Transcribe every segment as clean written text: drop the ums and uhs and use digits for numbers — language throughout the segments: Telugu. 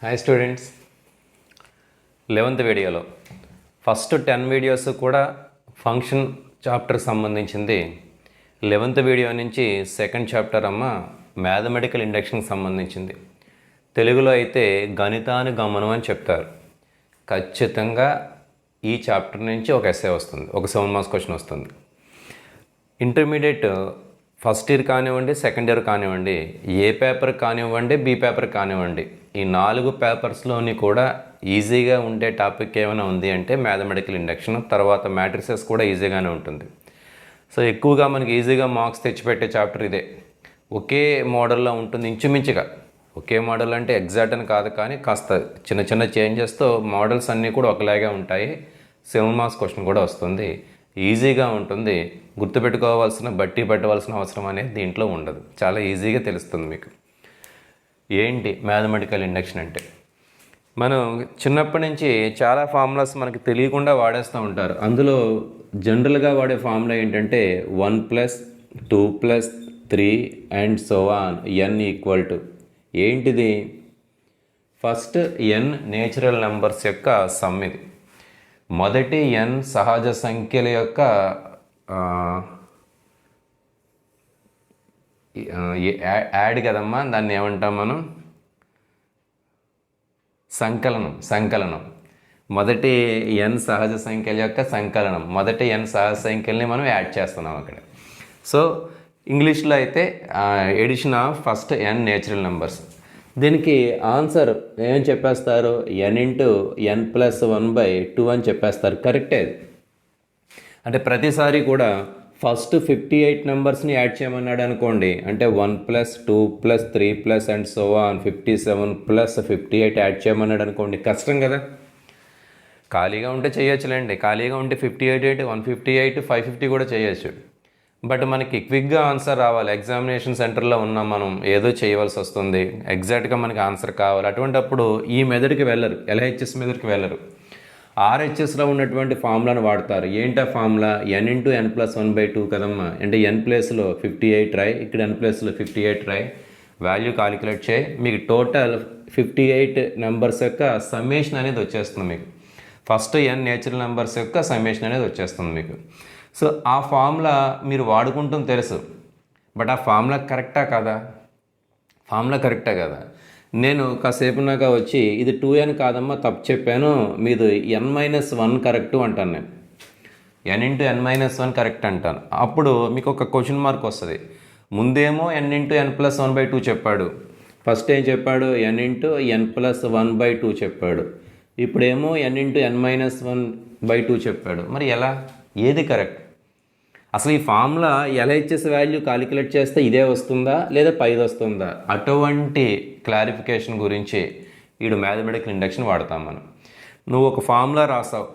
హాయ్ స్టూడెంట్స్, 11th వీడియోలో ఫస్ట్ 10 వీడియోస్ కూడా ఫంక్షన్ చాప్టర్ సంబంధించింది. 11th వీడియో నుంచి సెకండ్ చాప్టర్ మ్యాథమెటికల్ ఇండక్షన్కి సంబంధించింది. తెలుగులో అయితే గణితానుగమనం అని చెప్తారు. ఖచ్చితంగా ఈ చాప్టర్ నుంచి ఒక ఎస్సే వస్తుంది, ఒక 7 మార్క్స్ క్వశ్చన్ వస్తుంది. ఇంటర్మీడియట్ ఫస్ట్ ఇయర్ కానివ్వండి, సెకండ్ ఇయర్ కానివ్వండి, ఏ పేపర్ కానివ్వండి, బి పేపర్ కానివ్వండి, ఈ 4 పేపర్స్లోని కూడా ఈజీగా ఉండే టాపిక్ ఏమైనా ఉంది అంటే మ్యాథమెటికల్ ఇండక్షన్. తర్వాత మ్యాట్రిసెస్ కూడా ఈజీగానే ఉంటుంది. సో ఎక్కువగా మనకి ఈజీగా మార్క్స్ తెచ్చిపెట్టే చాప్టర్ ఇదే. ఒకే మోడల్లో ఉంటుంది ఇంచుమించుగా. ఒకే మోడల్ అంటే ఎగ్జాక్ట్ అని కాదు, కానీ కాస్త చిన్న చిన్న చేంజెస్తో మోడల్స్ అన్నీ కూడా ఒకలాగే ఉంటాయి. 7 మార్క్స్ క్వశ్చన్ కూడా వస్తుంది. ఈజీగా ఉంటుంది. గుర్తుపెట్టుకోవాల్సిన బట్టి పెట్టవలసిన అవసరం అనేది దీంట్లో ఉండదు. చాలా ఈజీగా తెలుస్తుంది మీకు. ఏంటి మ్యాథమెటికల్ ఇండక్షన్ అంటే? మనం చిన్నప్పటి నుంచి చాలా ఫార్ములాస్ మనకి తెలియకుండా వాడేస్తూ ఉంటారు. అందులో జనరల్గా వాడే ఫార్ములా ఏంటంటే 1 + 2 + 3 అండ్ సో ఆన్ n = ఏంటిది? ఫస్ట్ n నేచురల్ నెంబర్స్ యొక్క సమ్. ఇది మొదటి n సహజ సంఖ్యల యొక్క యాడ్ కదమ్మా, దాన్ని ఏమంటాం మనం? సంకలనం. మొదటి n సహజ సంఖ్యల యొక్క సంకలనం. మొదటి n సహజ సంఖ్యల్ని మనం యాడ్ చేస్తున్నాం అక్కడ. సో ఇంగ్లీష్లో అయితే addition of first n natural numbers. దీనికి ఆన్సర్ ఏం చెప్పేస్తారు? n × n + 1/2 అని చెప్పేస్తారు. కరెక్టే. అంటే ప్రతిసారి కూడా ఫస్ట్ 58 నెంబర్స్ని యాడ్ చేయమన్నాడు అనుకోండి, అంటే 1 + 2 + 3 అండ్ సో ఆన్ 57 + 58 యాడ్ చేయమన్నాడు అనుకోండి, కష్టం కదా. ఖాళీగా ఉంటే చేయొచ్చులేండి. ఖాళీగా ఉంటే 58, 158, 550 కూడా చేయొచ్చు. బట్ మనకి క్విక్గా ఆన్సర్ రావాలి. ఎగ్జామినేషన్ సెంటర్లో ఉన్నాం, మనం ఏదో చేయవలసి వస్తుంది, ఎగ్జాక్ట్గా మనకి ఆన్సర్ కావాలి. అటువంటిప్పుడు ఈ మెథడ్కి వెళ్ళరు, LHS మెథడ్కి వెళ్ళరు. RHSలో ఉన్నటువంటి ఫార్ములాను వాడతారు. ఏంటా ఫార్ములా? n × n + 1/2 కదమ్మా. అంటే n ప్లేస్లో 58 రాయి, ఇక్కడ n ప్లేస్లో 58 రాయి, వాల్యూ కాలిక్యులేట్ చేయి. మీకు టోటల్ 58 నెంబర్స్ యొక్క సమ్మేషన్ అనేది వచ్చేస్తుంది మీకు. ఫస్ట్ n నేచురల్ నెంబర్స్ యొక్క సమ్మేషన్ అనేది వచ్చేస్తుంది మీకు. సో ఆ ఫార్ములా మీరు వాడుకుంటాం తెలుసు, బట్ ఆ ఫార్ములా కరెక్టా కదా? ఫార్ములా కరెక్టా కదా? నేను కాసేపునాక వచ్చి ఇది 2n కాదమ్మా, తప్పు చెప్పాను, మీది n-1 కరెక్టు అంటాను. నేను n × n-1 కరెక్ట్ అంటాను. అప్పుడు మీకు ఒక క్వశ్చన్ మార్క్ వస్తుంది. ముందేమో n × n + 1/2 చెప్పాడు. ఫస్ట్ ఏం చెప్పాడు? n × n + 1/2 చెప్పాడు. ఇప్పుడేమో n × n-1/2 చెప్పాడు. మరి ఎలా? ఏది కరెక్ట్? అసలు ఈ ఫార్ములా LHS వాల్యూ కాలిక్యులేట్ చేస్తే ఇదే వస్తుందా లేదా పైది వస్తుందా? అటువంటి క్లారిఫికేషన్ గురించి ఈడు మ్యాథమెటికల్ ఇండక్షన్ వాడతాం మనం. నువ్వు ఒక ఫార్ములా రాసావు,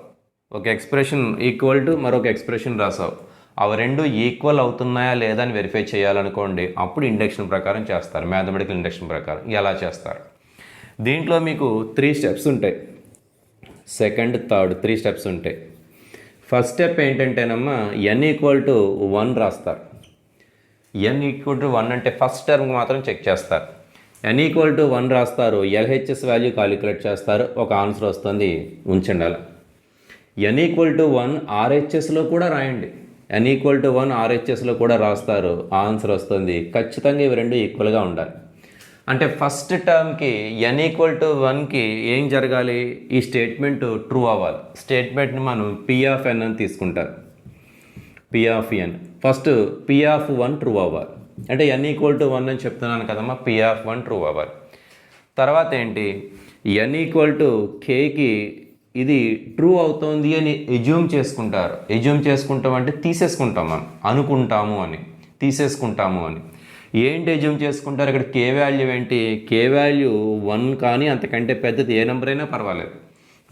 ఒక ఎక్స్ప్రెషన్ ఈక్వల్ టు మరొక ఎక్స్ప్రెషన్ రాసావు, అవి రెండు ఈక్వల్ అవుతున్నాయా లేదా అని వెరిఫై చేయాలనుకోండి, అప్పుడు ఇండక్షన్ ప్రకారం చేస్తారు. మ్యాథమెటికల్ ఇండక్షన్ ప్రకారం ఎలా చేస్తారు? దీంట్లో మీకు 3 స్టెప్స్ ఉంటాయి. సెకండ్, థర్డ్ 3 స్టెప్స్ ఉంటాయి. ఫస్ట్ స్టెప్ ఏంటంటేనమ్మా, n = 1 రాస్తారు. n = 1 అంటే ఫస్ట్ టర్మ్ మాత్రం చెక్ చేస్తారు. n = 1 రాస్తారు, LHS వాల్యూ కాలిక్యులేట్ చేస్తారు, ఒక ఆన్సర్ వస్తుంది, ఉంచండి అలా. n = 1 RHSలో కూడా రాయండి. n = 1 RHSలో కూడా రాస్తారు, ఆన్సర్ వస్తుంది. ఖచ్చితంగా ఇవి రెండు ఈక్వల్గా ఉండాలి. అంటే ఫస్ట్ టర్మ్కి n = 1కి ఏం జరగాలి? ఈ స్టేట్మెంట్ ట్రూ అవ్వాలి. స్టేట్మెంట్ని మనం P(n) అని తీసుకుంటారు. P(n). ఫస్ట్ P(1) ట్రూ అవ్వాలి. అంటే n = 1 అని చెప్తున్నాను కదమ్మా, P(1) ట్రూ అవ్వాలి. తర్వాత ఏంటి? n = kకి ఇది ట్రూ అవుతుంది అని ఎజ్యూమ్ చేసుకుంటారు. ఎజ్యూమ్ చేసుకుంటాం అంటే తీసేసుకుంటాం, మనం అనుకుంటాము అని, తీసేసుకుంటాము అని. ఏంటి ఎజ్యూమ్ చేసుకుంటారు? ఇక్కడ k వాల్యూ ఏంటి? k వాల్యూ 1 కానీ అంతకంటే పెద్దది ఏ నెంబర్ అయినా పర్వాలేదు.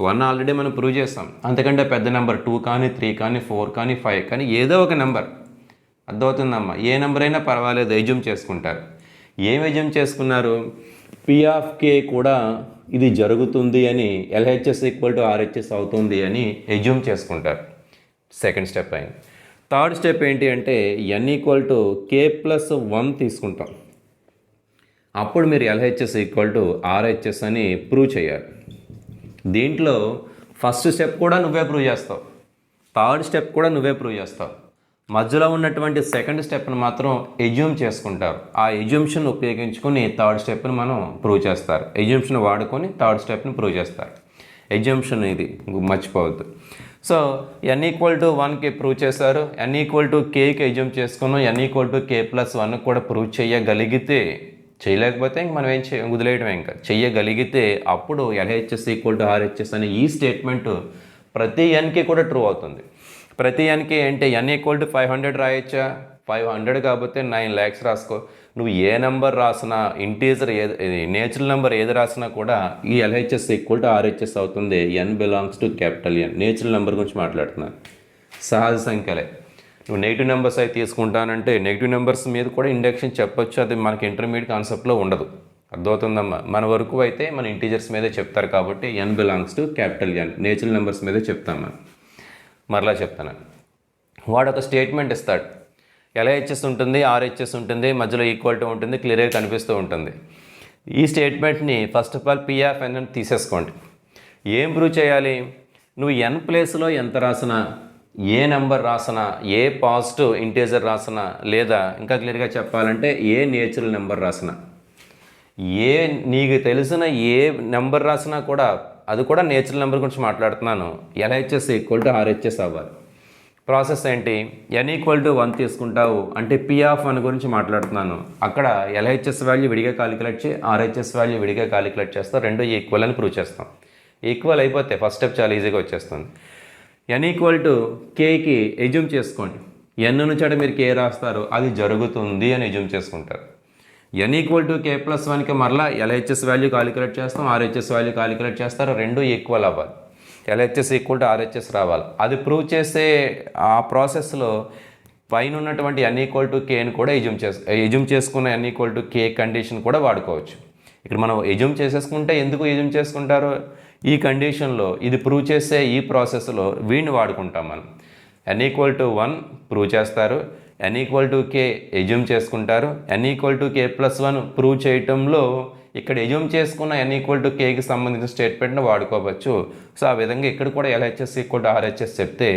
1 ఆల్రెడీ మనం ప్రూవ్ చేస్తాం. అంతకంటే పెద్ద నెంబర్ 2 కానీ 3 కానీ 4 కానీ 5 కానీ ఏదో ఒక నెంబర్, అర్థమవుతుందమ్మా, ఏ నెంబర్ అయినా పర్వాలేదు, ఎజ్యూమ్ చేసుకుంటారు. ఏం ఎజ్యూమ్ చేసుకున్నారు? P(k) కూడా ఇది జరుగుతుంది అని, LHS = RHS అవుతుంది అని ఎజ్యూమ్ చేసుకుంటారు. సెకండ్ స్టెప్ అయింది. థర్డ్ స్టెప్ ఏంటి అంటే n = k + 1 తీసుకుంటాం. అప్పుడు మీరు ఎల్హెచ్ఎస్ ఈక్వల్ టు ఆర్హెచ్ఎస్ అని ప్రూవ్ చేయాలి. దీంట్లో ఫస్ట్ స్టెప్ కూడా నువ్వే ప్రూవ్ చేస్తావు, థర్డ్ స్టెప్ కూడా నువ్వే ప్రూవ్ చేస్తావు. మధ్యలో ఉన్నటువంటి సెకండ్ స్టెప్ని మాత్రం ఎజ్యూమ్ చేసుకుంటారు. ఆ ఎజ్యూమ్షన్ ఉపయోగించుకొని థర్డ్ స్టెప్ని మనం ప్రూవ్ చేస్తారు. ఎజ్యూమ్షన్ వాడుకొని థర్డ్ స్టెప్ని ప్రూవ్ చేస్తారు. ఎజ్యూమ్షన్ ఇది మర్చిపోవద్దు. సో n ఈక్వల్ టు 1కి ప్రూవ్ చేశారు, n ఈక్వల్ టు కేకి ఎజ్యూమ్ చేసుకున్నాం, n ఈక్వల్ టు k+1 కూడా ప్రూవ్ చేయగలిగితే, చేయలేకపోతే ఇంక మనం ఏం వదిలేయడమే. ఇంకా చెయ్యగలిగితే అప్పుడు ఎల్హెచ్ఎస్ ఈక్వల్ టు ఆర్హెచ్ఎస్ అనే ఈ స్టేట్మెంట్ ప్రతి ఎన్కి కూడా ట్రూ అవుతుంది. ప్రతి ఎన్కి అంటే n ఈక్వల్ టు 500 రాయొచ్చా? 500 కాకపోతే 9 lakhs రాసుకో. నువ్వు ఏ నెంబర్ రాసినా, ఇంటీజర్ ఏది నేచురల్ నెంబర్ ఏది రాసినా కూడా ఈ ఎల్హెచ్ఎస్ ఈక్వల్ టు ఆర్హెచ్ఎస్ అవుతుంది. n belongs to capital N. Natural number గురించి మాట్లాడుతున్నాను, సహజ సంఖ్యలే. నువ్వు నెగిటివ్ నెంబర్స్ అయితే తీసుకుంటానంటే నెగిటివ్ నెంబర్స్ మీద కూడా ఇండక్షన్ చెప్పొచ్చు, అది మనకి ఇంటర్మీడియట్ కాన్సెప్ట్లో ఉండదు. అర్థమవుతుందమ్మా? మన వరకు అయితే మన ఇంటీజర్స్ మీదే చెప్తారు కాబట్టి n belongs to capital N. Natural numbers మీదే చెప్తాం మనం. మరలా చెప్తాను, వాడు ఒక స్టేట్మెంట్ ఇస్తాడు, ఎల్హెచ్ఎస్ ఉంటుంది, ఆర్హెచ్ఎస్ ఉంటుంది, మధ్యలో ఈక్వల్ టు ఉంటుంది, క్లియర్గా కనిపిస్తూ ఉంటుంది. ఈ స్టేట్మెంట్ని ఫస్ట్ ఆఫ్ ఆల్ P(n) అని తీసేసుకోండి. ఏం ప్రూవ్ చేయాలి? నువ్వు n ప్లేస్లో ఎంత రాసినా, ఏ నెంబర్ రాసినా, ఏ పాజిటివ్ ఇంటీజర్ రాసినా, లేదా ఇంకా క్లియర్గా చెప్పాలంటే ఏ నేచురల్ నెంబర్ రాసినా, ఏ నీకు తెలిసిన ఏ నెంబర్ రాసినా కూడా, అది కూడా నేచురల్ నెంబర్ గురించి మాట్లాడుతున్నాను, ఎల్హెచ్ఎస్ ఈక్వల్ టు ఆర్హెచ్ఎస్ అవ్వాలి. ప్రాసెస్ ఏంటి? n ఈక్వల్ టు 1 తీసుకుంటావు అంటే P(1) గురించి మాట్లాడుతున్నాను. అక్కడ ఎల్హెచ్ఎస్ వాల్యూ విడిగా కాలిక్యులేట్ చేయి, ఆర్హెచ్ఎస్ వాల్యూ విడిగా కాలిక్యులేట్ చేస్తాం, రెండు ఈక్వల్ అని ప్రూవ్ చేస్తాం. ఈక్వల్ అయిపోతే ఫస్ట్ స్టెప్ చాలా ఈజీగా వచ్చేస్తుంది. n ఈక్వల్ టు కేకి ఎజ్యూమ్ చేసుకోండి. n నుంచి మీరు k రాస్తారు, అది జరుగుతుంది అని ఎజ్యూమ్ చేసుకుంటారు. n ఈక్వల్ టు k+1కి మరలా ఎల్హెచ్ఎస్ వాల్యూ కాలిక్యులేట్ చేస్తాం, ఆర్హెచ్ఎస్ వాల్యూ కాలిక్యులేట్ చేస్తారు, రెండు ఈక్వల్ అవ్వాలి. ఎల్హెచ్ఎస్ ఈక్వల్ టు ఆర్హెచ్ఎస్ రావాలి. అది ప్రూవ్ చేసే ఆ ప్రాసెస్లో పైన ఉన్నటువంటి n ఈక్వల్ టు కేని కూడా ఎజ్యూమ్ చేసుకున్న n equal to K condition కూడా వాడుకోవచ్చు. ఇక్కడ మనం ఎజ్యూమ్ చేసేసుకుంటే ఎందుకు ఎజ్యూమ్ చేసుకుంటారు? ఈ కండిషన్లో ఇది ప్రూవ్ చేసే ఈ ప్రాసెస్లో వీడిని వాడుకుంటాం మనం. n ఈక్వల్ టు 1 ప్రూవ్ చేస్తారు, n equal to K assume చేసుకుంటారు, n equal to k+1 prove చేయటంలో ఇక్కడ ఎజ్యూమ్ చేసుకున్న n ఈక్వల్ టు కేకి సంబంధించిన స్టేట్మెంట్ని వాడుకోవచ్చు. సో ఆ విధంగా ఇక్కడ కూడా ఎల్హెచ్ఎస్ ఈక్వల్ టు ఆర్హెచ్ఎస్ చెప్తే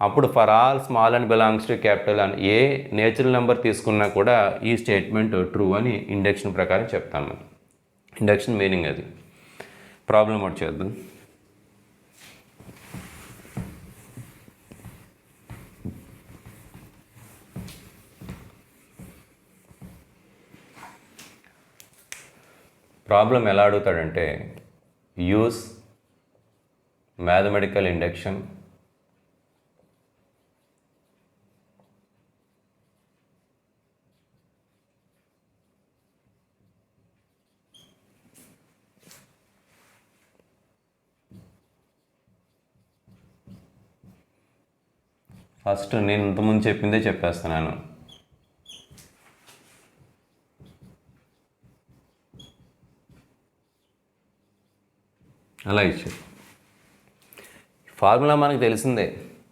అప్పుడు for all small and belongs to capital అని ఏ నేచురల్ నెంబర్ తీసుకున్నా కూడా ఈ స్టేట్మెంట్ ట్రూ అని ఇండక్షన్ ప్రకారం చెప్తాము. ఇండక్షన్ మీనింగ్ అది. ప్రాబ్లం ఒకటి చేద్దాం. ప్రాబ్లం ఎలా అడుగుతాడంటే, యూస్ మ్యాథమెటికల్ ఇండక్షన్ ఫస్ట్ నేను ఇంతకుముందు చెప్పిందే చెప్పేస్తున్నాను. అలా ఇచ్చారు. ఫార్ములా మనకు తెలిసిందే.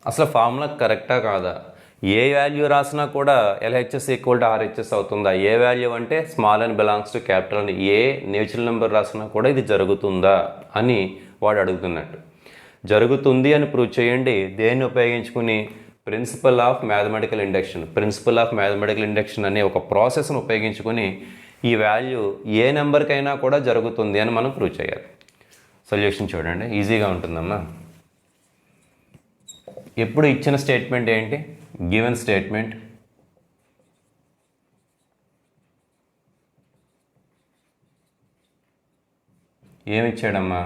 అసలు ఫార్ములా కరెక్టా కాదా? ఏ వాల్యూ రాసినా కూడా ఎల్హెచ్ఎస్ ఈక్వల్ టు ఆర్హెచ్ఎస్ అవుతుందా? ఏ వాల్యూ అంటే small and belongs to capital అని ఏ నేచురల్ నెంబర్ రాసినా కూడా ఇది జరుగుతుందా అని వాడు అడుగుతున్నట్టు. జరుగుతుంది అని ప్రూవ్ చేయండి. దేన్ని ఉపయోగించుకుని? Principle of mathematical induction. Principle of mathematical induction అనే ఒక ప్రాసెస్ను ఉపయోగించుకొని ఈ వాల్యూ ఏ నెంబర్కైనా కూడా జరుగుతుంది అని మనం ప్రూవ్ చేయాలి. సొల్యూషన్ చూడండి, ఈజీగా ఉంటుందమ్మా. ఎప్పుడు ఇచ్చిన స్టేట్మెంట్ ఏంటి? Given statement. ఏమి ఇచ్చాడమ్మా?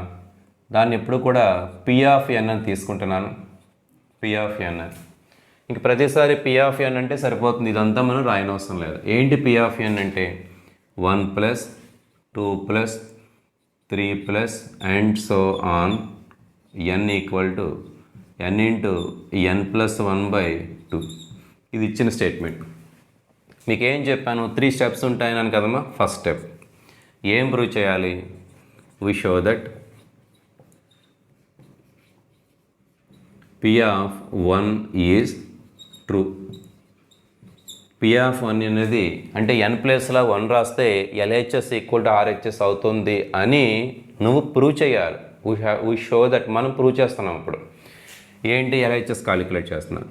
దాన్ని ఎప్పుడు కూడా P(n) అని తీసుకుంటున్నాను. P(n) ఇంక ప్రతిసారి P(n) అంటే సరిపోతుంది, ఇదంతా మనం రాయనవసరం లేదు. ఏంటి P(n) అంటే 1 + 2 + 3 + and so on n equal to n into n + 1/2. ఇది ఇచ్చిన స్టేట్మెంట్. మీకు ఏం చెప్పాను? 3 స్టెప్స్ ఉంటాయని కదమ్మా. ఫస్ట్ స్టెప్ ఏం ప్రూవ్ చేయాలి? We show that P(1) is true. P of one అనేది అంటే ఎన్ ప్లేస్లో 1 రాస్తే ఎల్హెచ్ఎస్ ఈక్వల్ టు ఆర్హెచ్ఎస్ అవుతుంది అని నువ్వు ప్రూవ్ చేయాలి. వీ షో దట్ మనం ప్రూవ్ చేస్తున్నాం. ఇప్పుడు ఏంటి ఎల్హెచ్ఎస్ కాలిక్యులేట్ చేస్తున్నాను.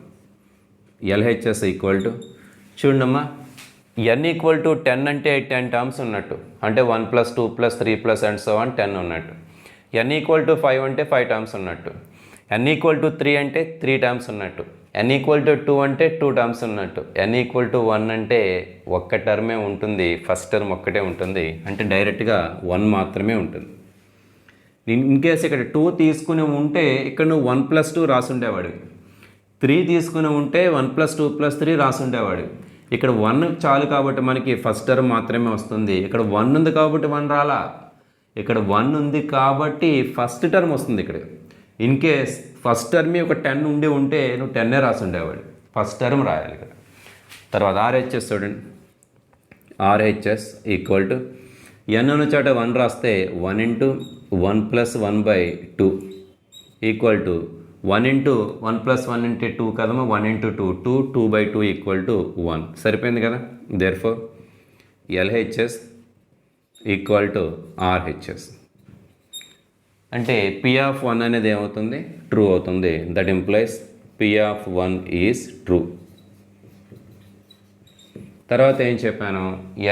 ఎల్హెచ్ఎస్ ఈక్వల్ టు చూడమ్మా, ఎన్ ఈక్వల్ టు 10 అంటే 10 టర్మ్స్ ఉన్నట్టు, అంటే 1 + 2 + 3 + అండ్ సో ఆన్ 10 ఉన్నట్టు. ఎన్ ఈక్వల్ టు 5 అంటే 5 టర్మ్స్ ఉన్నట్టు. ఎన్ ఈక్వల్ టు 3 అంటే 3 టర్మ్స్ ఉన్నట్టు. ఎన్ ఈక్వల్ టు 2 అంటే 2 టర్మ్స్ ఉన్నట్టు. ఎన్ ఈక్వల్ టు 1 అంటే ఒక్క టర్మే ఉంటుంది, ఫస్ట్ టర్మ్ ఒక్కటే ఉంటుంది, అంటే డైరెక్ట్గా 1 మాత్రమే ఉంటుంది. ఇన్ కేస్ ఇక్కడ 2 తీసుకుని ఉంటే ఇక్కడ నువ్వు 1 + 2 రాసి ఉండేవాడివి. 3 తీసుకుని ఉంటే 1 + 2 + 3 రాసి ఉండేవాడివి. ఇక్కడ 1 చాలు కాబట్టి మనకి ఫస్ట్ టర్మ్ మాత్రమే వస్తుంది. ఇక్కడ 1 ఉంది కాబట్టి 1 రాలా, ఇక్కడ 1 ఉంది కాబట్టి ఫస్ట్ టర్మ్ వస్తుంది. ఇక్కడ ఇన్ కేస్ ఫస్ట్ టర్మ్ ఒక 10 ఉంటే నువ్వు 10 రాసి ఉండేవాడు, ఫస్ట్ టర్మ్ రాయాలి ఇక్కడ. తర్వాత ఆర్హెచ్ఎస్ చూడండి. ఆర్హెచ్ఎస్ ఈక్వల్ టు ఎన్ ఉన్న చోట 1 రాస్తే 1 × 1 + 1/2 ఈక్వల్ టు 1 × 1 + 1 × 2 కదమ్మా, 1 × 2 2/2 ఈక్వల్ టు 1. సరిపోయింది కదా. Therefore LHS equal to RHS అంటే పి ఆఫ్ 1 అనేది ఏమవుతుంది, ట్రూ అవుతుంది. That implies P of 1 is true. తర్వాత ఏం చెప్పాను,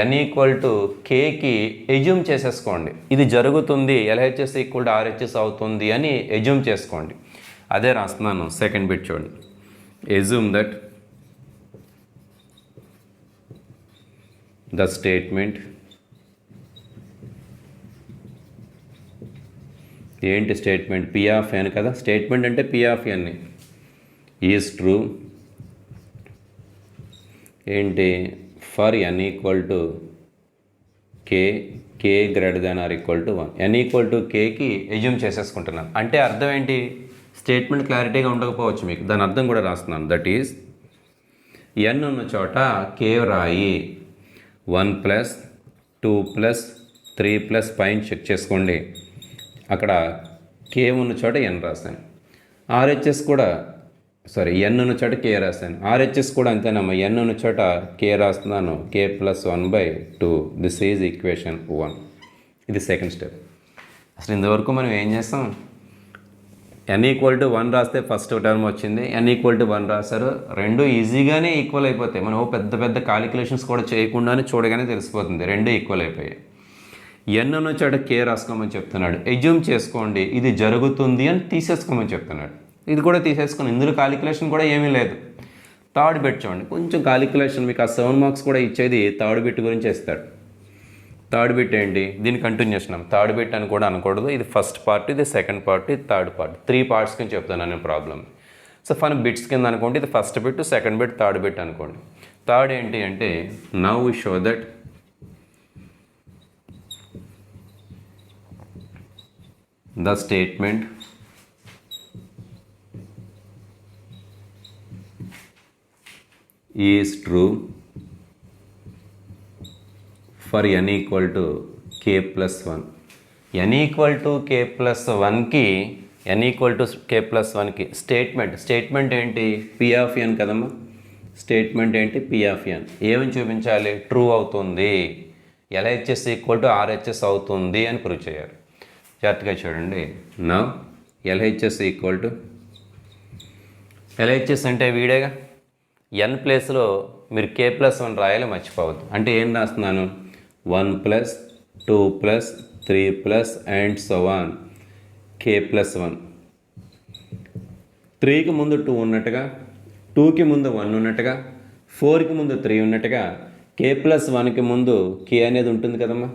ఎన్ ఈక్వల్ టు కేకి ఎజ్యూమ్ చేసేసుకోండి. ఇది జరుగుతుంది, ఎల్హెచ్ఎస్ ఈక్వల్ టు ఆర్హెచ్ఎస్ అవుతుంది అని ఎజ్యూమ్ చేసుకోండి. అదే రాస్తున్నాను. సెకండ్ బిట్ చూడండి. ఎజ్యూమ్ దట్ ద స్టేట్మెంట్, ఏంటి స్టేట్మెంట్, పి ఆఫ్ ఎన్ కదా. స్టేట్మెంట్ అంటే P of N is true. ఏంటి, for N equal to K, K greater than or equal to 1. N equal to కేకి ఎజ్యూమ్ చేసేసుకుంటున్నాను. అంటే అర్థం ఏంటి, స్టేట్మెంట్ క్లారిటీగా ఉండకపోవచ్చు మీకు, దాని అర్థం కూడా రాస్తున్నాను. దట్ ఈజ్ ఎన్ ఉన్న చోట కే రాయి, 1 + 2 + 3 + పైన చెక్ చేసుకోండి. అక్కడ కే ఉన్న చోట ఎన్ రాశాను. ఆర్హెచ్ఎస్ కూడా ఎన్ ఉన్న చోట కే రాశాను. ఆర్హెచ్ఎస్ కూడా అంతేనమ్మా, ఎన్ ఉన్న చోట కే రాస్తున్నాను. కే + 1/2. This is equation 1. ఇది సెకండ్ స్టెప్. అసలు ఇంతవరకు మనం ఏం చేస్తాం, ఎన్ ఈక్వల్ టు 1 రాస్తే ఫస్ట్ టర్మ్ వచ్చింది, ఎన్ ఈక్వల్ టు 1 రాశారు, రెండు ఈజీగానే ఈక్వల్ అయిపోతాయి. మనం పెద్ద పెద్ద కాలిక్యులేషన్స్ కూడా చేయకుండానే చూడగానే తెలిసిపోతుంది, రెండు ఈక్వల్ అయిపోయాయి. ఎన్ ఉన్న చోట కే రాసుకోమని చెప్తున్నాడు. ఎజ్యూమ్ చేసుకోండి ఇది జరుగుతుంది అని తీసేసుకోమని చెప్తున్నాడు. ఇది కూడా తీసేసుకుని, ఇందులో కాలిక్యులేషన్ కూడా ఏమీ లేదు. థర్డ్ బిట్ చూడండి. కొంచెం కాలిక్యులేషన్ మీకు ఆ 7 మార్క్స్ కూడా ఇచ్చేది థర్డ్ బిట్ గురించి ఇస్తాడు. థర్డ్ బిట్ ఏంటి, దీని కంటిన్యూషన్. థర్డ్ బిట్ అని కూడా అనకూడదు, ఇది ఫస్ట్ పార్ట్, ఇది సెకండ్ పార్ట్, ఇది థర్డ్ పార్ట్, 3 పార్ట్స్ కింద చెప్తాను నేను ప్రాబ్లమ్. సో ఫన్ బిట్స్ కింద అనుకోండి, ఇది first bit, second bit, third bit అనుకోండి. థర్డ్ ఏంటి అంటే, now we show that the statement is true for n equal to k plus 1. n equal to k plus 1 కి n equal to k plus 1 కి స్టేట్మెంట్ ఏంటి, p of n కదమ్మా. స్టేట్మెంట్ ఏంటి, p of n. ఏమని చూపించాలి, ట్రూ అవుతుంది, LHS ఈక్వల్ టు RHS అవుతుంది అని ప్రూవ్ చేయాలి. జాగ్రత్తగా చూడండి. Now LHS equal to, LHS అంటే వీడేగా, ఎన్ ప్లేస్లో మీరు కే ప్లస్ 1 రాయాలి, మర్చిపోవద్దు. అంటే ఏం రాస్తున్నాను, 1 + 2 + 3 and so on K plus 1. 3కి ముందు 2 ఉన్నట్టుగా, 2కి ముందు 1 ఉన్నట్టుగా, 4కి ముందు 3 ఉన్నట్టుగా, కే ప్లస్ 1కి ముందు కే అనేది ఉంటుంది కదమ్మా.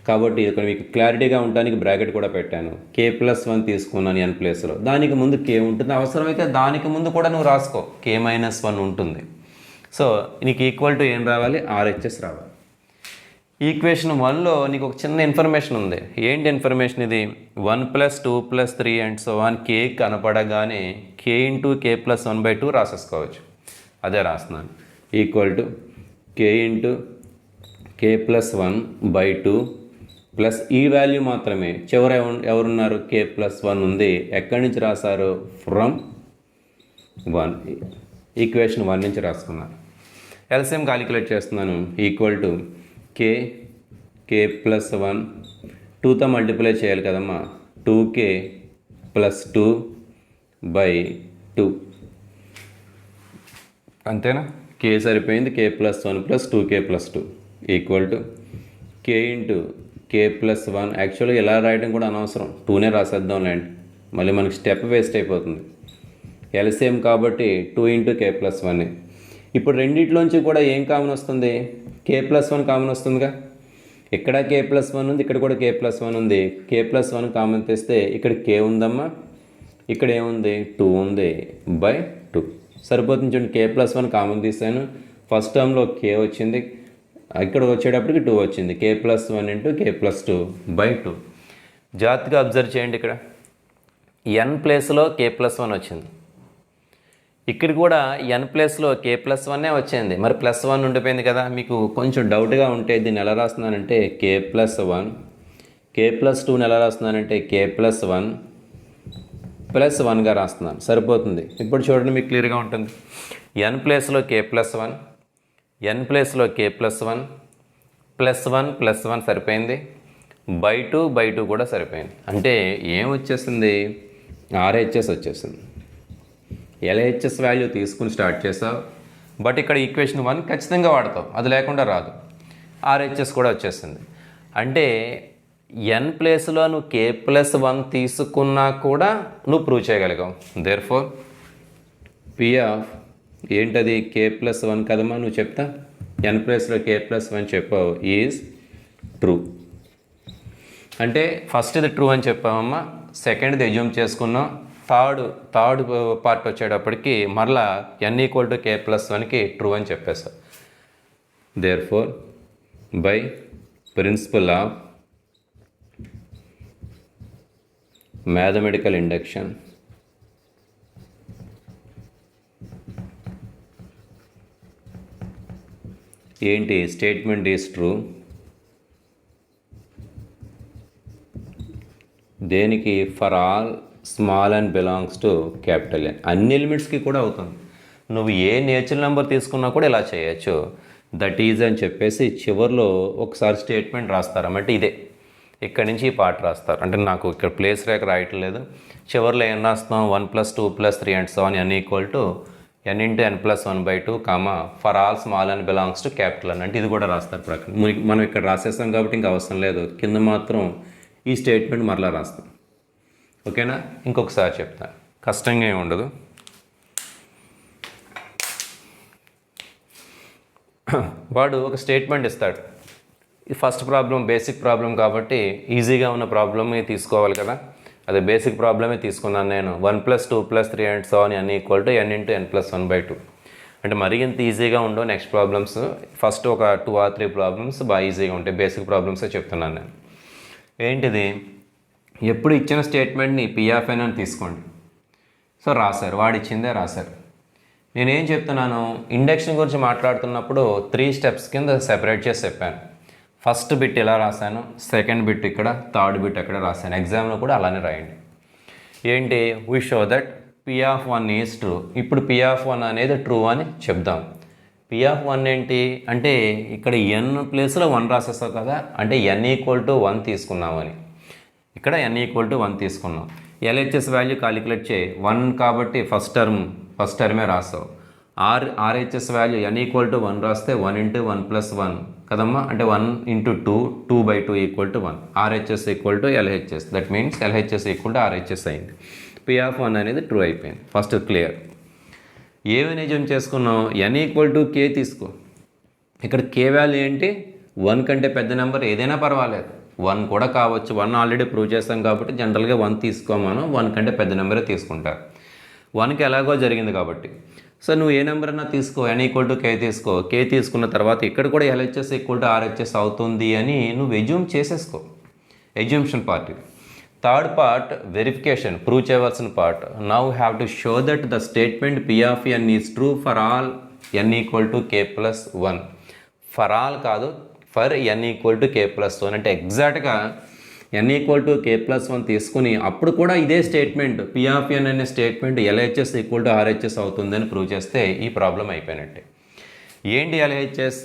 కాబట్టి ఇక్కడ మీకు క్లారిటీగా ఉండడానికి బ్రాకెట్ కూడా పెట్టాను. కే ప్లస్ 1 తీసుకున్నాను ఎన్ ప్లేస్లో, దానికి ముందు కే ఉంటుంది. అవసరమైతే దానికి ముందు కూడా నువ్వు రాసుకో, కే - 1 ఉంటుంది. సో నీకు ఈక్వల్ టు ఏం రావాలి, ఆర్హెచ్ఎస్ రావాలి. ఈక్వేషన్ 1లో నీకు ఒక చిన్న ఇన్ఫర్మేషన్ ఉంది. ఏంటి ఇన్ఫర్మేషన్ ఇది, 1 + 2 + 3 అండ్ సో ఆన్ కే కనపడగానే కే × k + 1/2 రాసేసుకోవచ్చు. అదే రాస్తున్నాను. Equal to K × k + 1/2 plus ఈ వాల్యూ మాత్రమే. చివర ఎవరున్నారు, కే ప్లస్ 1 ఉంది. ఎక్కడి నుంచి రాశారు, ఫ్రమ్ 1. ఈక్వేషన్ 1 నుంచి రాసుకున్నారు. ఎల్సిఎం క్యాలిక్యులేట్ చేస్తున్నాను. Equal to K K plus 1 2తో మల్టిప్లై చేయాలి కదమ్మా. 2k ప్లస్ 2/2 అంతేనా. కే సరిపోయింది. K plus 1 plus 2k plus 2 equal to K into K plus 1. యాక్చువల్గా ఇలా రాయడం కూడా అనవసరం, 2నే రాసేద్దాంలేండి, మళ్ళీ మనకి స్టెప్ వేస్ట్ అయిపోతుంది. ఎల్సిఎం కాబట్టి 2 ఇంటూ కే ప్లస్ 1. ఇప్పుడు రెండిట్లోంచి కూడా ఏం కామన్ వస్తుంది? కే ప్లస్ 1 కామన్ వస్తుందిగా. ఇక్కడ కే ప్లస్ 1 ఉంది, ఇక్కడ కూడా కే ప్లస్ 1 ఉంది. కే ప్లస్ 1 కామన్ తెస్తే ఇక్కడ కే ఉందమ్మా, ఇక్కడ ఏముంది 2 ఉంది బై 2 సరిపోతుంది. చూడండి, కే ప్లస్ 1 కామన్ తీసాను. ఫస్ట్ టర్మ్లో కే వచ్చింది, ఇక్కడ వచ్చేటప్పటికి 2 వచ్చింది. కే ప్లస్ 1 ఇంటూ కే ప్లస్ 2/2. జాగ్రత్తగా అబ్జర్వ్ చేయండి. ఇక్కడ ఎన్ ప్లేస్లో కే ప్లస్ 1 వచ్చింది, ఇక్కడ కూడా ఎన్ ప్లేస్లో కే ప్లస్ 1 వచ్చింది. మరి ప్లస్ 1 ఉండిపోయింది కదా. మీకు కొంచెం డౌట్గా ఉంటే దీన్ని ఎలా రాస్తున్నానంటే కే ప్లస్ 1, కే ప్లస్ 2ని ఎలా రాస్తున్నానంటే కే ప్లస్ 1 ప్లస్ 1గా రాస్తున్నాను, సరిపోతుంది. ఇప్పుడు చూడండి, మీకు క్లియర్గా ఉంటుంది. ఎన్ ప్లేస్లో కే ప్లస్ 1, ఎన్ ప్లేస్లో కే ప్లస్ 1 ప్లస్ 1 ప్లస్ 1 సరిపోయింది. బై 2 కూడా సరిపోయింది. అంటే ఏం వచ్చేసింది? ఆర్హెచ్ఎస్ వచ్చేసింది. ఎల్హెచ్ఎస్ వాల్యూ తీసుకుని స్టార్ట్ చేసావు, బట్ ఇక్కడ ఈక్వేషన్ 1 ఖచ్చితంగా వాడతావు, అది లేకుండా రాదు. ఆర్హెచ్ఎస్ కూడా వచ్చేసింది. అంటే ఎన్ ప్లేస్లో నువ్వు కే ప్లస్ 1 తీసుకున్నా కూడా నువ్వు ప్రూవ్ చేయగలిగావు. దేర్ఫోర్ పి ఆఫ్ ఏంటది? కే ప్లస్ 1 కదమ్మా. నువ్వు చెప్తా ఎన్ ప్లేస్లో కే ప్లస్ 1 చెప్పావు, ఈజ్ ట్రూ. అంటే ఫస్ట్ ఇది ట్రూ అని చెప్పామమ్మా, సెకండ్ది ఎజ్యూమ్ చేసుకున్నాం, థర్డ్ పార్ట్ వచ్చేటప్పటికి మరలా N equal to K plus 1కి ట్రూ అని చెప్పేసా. Therefore by principle of mathematical induction ఏంటి? Statement is true. దేనికి? For all small and belongs to capital N. అన్ని ఎలిమెంట్స్కి కూడా అవుతుంది. నువ్వు ఏ నేచురల్ నెంబర్ తీసుకున్నా కూడా ఇలా చేయొచ్చు. దట్ ఈజ్ అని చెప్పేసి చివరిలో ఒకసారి స్టేట్మెంట్ రాస్తారు. అంటే ఇదే, ఇక్కడి నుంచి ఈ పార్ట్ రాస్తారు. అంటే నాకు ఇక్కడ ప్లేస్ రేఖ రాయట్లేదు. చివరిలో ఏం రాస్తాం? 1 + 2 + 3 and so on n equal to n into n plus 1/2 comma for all small and belongs to capital N. అంటే ఇది కూడా రాస్తారు. ప్రక్కన మనం ఇక్కడ రాసేస్తాం కాబట్టి ఇంకా అవసరం లేదు. కింద మాత్రం ఈ స్టేట్మెంట్ మరలా రాస్తాం. ఓకేనా? ఇంకొకసారి చెప్తాను, కష్టంగా ఏమి ఉండదు. వాడు ఒక స్టేట్మెంట్ ఇస్తాడు. ఇది ఫస్ట్ ప్రాబ్లం, బేసిక్ ప్రాబ్లం కాబట్టి ఈజీగా ఉన్న ప్రాబ్లమే తీసుకోవాలి కదా. అదే బేసిక్ ప్రాబ్లమే తీసుకున్నాను నేను. 1 + 2 + 3 and so on n equal to n into n plus 1/2. అంటే మరీ ఇంత ఈజీగా ఉండవు నెక్స్ట్ ప్రాబ్లమ్స్. ఫస్ట్ ఒక 2 or 3 ప్రాబ్లమ్స్ బాగా ఈజీగా ఉంటాయి. బేసిక్ ప్రాబ్లమ్సే చెప్తున్నాను నేను. ఏంటిది? ఎప్పుడు ఇచ్చిన స్టేట్మెంట్ని పిఎఫ్ఎన్ అని తీసుకోండి. సో రాశారు, వాడు ఇచ్చిందే రాశారు. నేనేం చెప్తున్నాను? ఇండక్షన్ గురించి మాట్లాడుతున్నప్పుడు 3 స్టెప్స్ కింద సెపరేట్ చేసి చెప్పాను. ఫస్ట్ బిట్ ఇలా రాశాను, సెకండ్ బిట్ ఇక్కడ, థర్డ్ బిట్ అక్కడ రాశాను. ఎగ్జామ్లో కూడా అలానే రాయండి. ఏంటి? We show that P(1) is true. ఇప్పుడు P(1) అనేది ట్రూ అని చెప్దాం. P(1) ఏంటి అంటే ఇక్కడ n ప్లేస్లో 1 రాసేస్తావు కదా, అంటే n ఈక్వల్ టు 1 తీసుకున్నామని. ఇక్కడ n ఈక్వల్ టు 1 తీసుకున్నాం. ఎల్హెచ్ఎస్ వాల్యూ కాలిక్యులేట్ చేయి. 1 కాబట్టి ఫస్ట్ టర్మే రాస్తావు. RHS value n equal to 1 రాస్తే 1 ఇంటూ 1 ప్లస్ 1 కదమ్మా. అంటే 1 into 2/2 equal to 1. RHS equal to LHS. That means LHS equal to RHS అయింది. P(1) అనేది ట్రూ అయిపోయింది. First clear. ఏమైనా నిజం చేసుకున్నాం? n ఈక్వల్ టు k తీసుకో. ఇక్కడ k వాల్యూ ఏంటి? 1 కంటే పెద్ద నెంబర్ ఏదైనా పర్వాలేదు, 1 కూడా కావచ్చు. 1 ఆల్రెడీ ప్రూవ్ చేస్తాం కాబట్టి జనరల్గా 1 తీసుకోమను. 1 కంటే పెద్ద నెంబరే తీసుకుంటారు. 1కి ఎలాగో జరిగింది కాబట్టి. సో నువ్వు ఏ నెంబర్ అన్నా తీసుకో, n ఈక్వల్ టు k తీసుకో. k తీసుకున్న తర్వాత ఇక్కడ కూడా ఎల్హెచ్ఎస్ ఈక్వల్ టు ఆర్హెచ్ఎస్ అవుతుంది అని నువ్వు ఎజ్యూమ్ చేసేసుకో. Assumption part. Third part verification, prove చేయవలసిన పార్ట్. Now have to show that the statement P(n) is true for all n equal to k plus 1. For all కాదు, for n equal to k plus 1. అంటే ఎగ్జాక్ట్గా n equal to k plus 1 తీసుకుని అప్పుడు కూడా ఇదే స్టేట్మెంట్ P(n) అనే statement LHS equal to RHS అవుతుందని ప్రూవ్ చేస్తే ఈ ప్రాబ్లం అయిపోయినట్టే. ఏంటి ఎల్హెచ్ఎస్?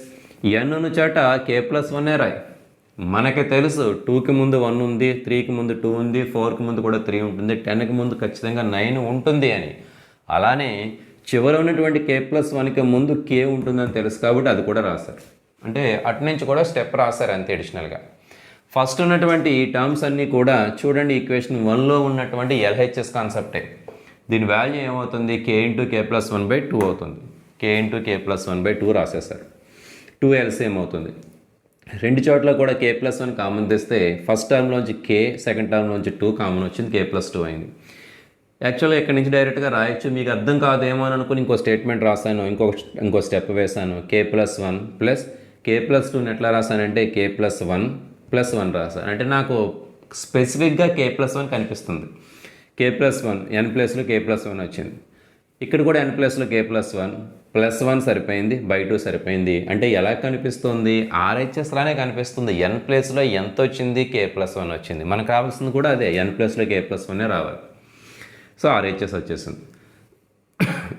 ఎన్ ఉన్న చోట k+1 రాయి. మనకి తెలుసు 2కి ముందు 1 ఉంది, 3కి ముందు 2 ఉంది, 4కి ముందు కూడా 3 ఉంటుంది, 10కి ముందు ఖచ్చితంగా 9 ఉంటుంది అని. అలానే చివర ఉన్నటువంటి k+1కి ముందు k ఉంటుందని తెలుసు కాబట్టి అది కూడా రాశారు. అంటే అటు నుంచి కూడా స్టెప్ రాశారు అంతే అడిషనల్గా. ఫస్ట్ ఉన్నటువంటి ఈ టర్మ్స్ అన్నీ కూడా చూడండి, ఈక్వేషన్ 1లో ఉన్నటువంటి ఎల్హెచ్ఎస్ కాన్సెప్టే. దీని వాల్యూ ఏమవుతుంది? k × k+1/2 అవుతుంది. k × k+1/2 రాసేసారు. 2 LCM అవుతుంది. రెండు చోట్ల కూడా k+1 కామన్ తెస్తే ఫస్ట్ టర్మ్లోంచి k, సెకండ్ టర్మ్లోంచి 2 కామన్ వచ్చింది, k+2 అయింది. యాక్చువల్గా ఇక్కడ నుంచి డైరెక్ట్గా రాయొచ్చు, మీకు అర్థం కాదేమో అని అనుకుని ఇంకో స్టేట్మెంట్ రాశాను, ఇంకో స్టెప్ వేశాను. k+1 ప్లస్ k+2ని ఎట్లా రాశానంటే k+1 రాశాను. అంటే నాకు స్పెసిఫిక్గా k+1 కనిపిస్తుంది. k+1 n ప్లేస్లో k+1 వచ్చింది. ఇక్కడ కూడా n ప్లేస్లో k+1 +1 సరిపోయింది, /2 సరిపోయింది. అంటే ఎలా కనిపిస్తుంది? RHS లానే కనిపిస్తుంది. n ప్లేస్లో ఎంత వచ్చింది? k+1 వచ్చింది. మనకు రావాల్సింది కూడా అదే, n ప్లేస్లో k+1 రావాలి. సో RHS వచ్చేసింది.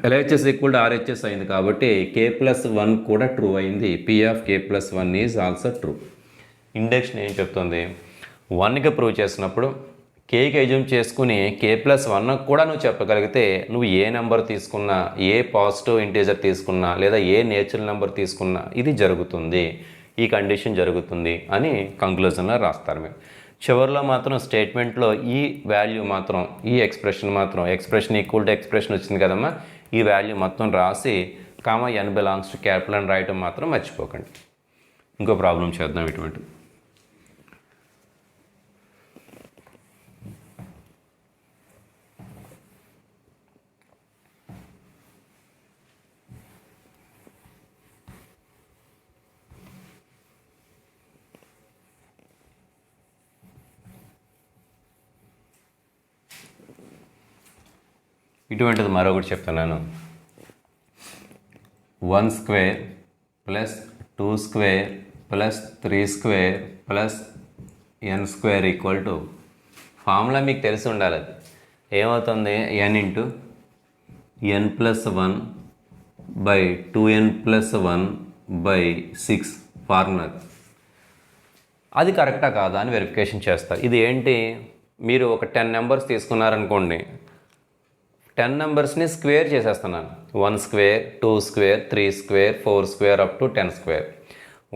LHS = RHS అయింది కాబట్టి k+1 కూడా ట్రూ అయింది. P of k+1 is also true. Induction ఏం చెప్తుంది? 1కి ప్రూవ్ చేసినప్పుడు కేకి ఎజ్యూమ్ చేసుకుని k+1 కూడా నువ్వు చెప్పగలిగితే నువ్వు ఏ నెంబర్ తీసుకున్నా, ఏ పాజిటివ్ ఇంటీజర్ తీసుకున్నా, లేదా ఏ నేచురల్ నెంబర్ తీసుకున్నా ఇది జరుగుతుంది, ఈ కండిషన్ జరుగుతుంది అని కంక్లూజన్లో రాస్తారు. మీరు చివరిలో మాత్రం స్టేట్మెంట్లో ఈ వాల్యూ మాత్రం, ఈ ఎక్స్ప్రెషన్ ఈక్వల్ టు ఎక్స్ప్రెషన్ వచ్చింది కదమ్మా, ఈ వాల్యూ మొత్తం రాసి n బిలాంగ్స్ టు క్యాపిటల్ అని రాయటం మాత్రం మర్చిపోకండి. ఇంకో ప్రాబ్లం చేద్దాం ఇటువంటి. ఇటువంటిది మరొకటి చెప్తున్నాను. 1² + 2² + 3² + n² ఫార్ములా మీకు తెలిసి ఉండాలి. అది ఏమవుతుంది? n × n+1/2n+1/6 formula. అది కరెక్టా కాదా అని వెరిఫికేషన్ చేస్తారు. ఇది ఏంటి? మీరు ఒక 10 నెంబర్స్ తీసుకున్నారనుకోండి, 10 నెంబర్స్ని స్క్వేర్ చేసేస్తున్నాను. 1², 2², 3², 4² అప్ టు 10².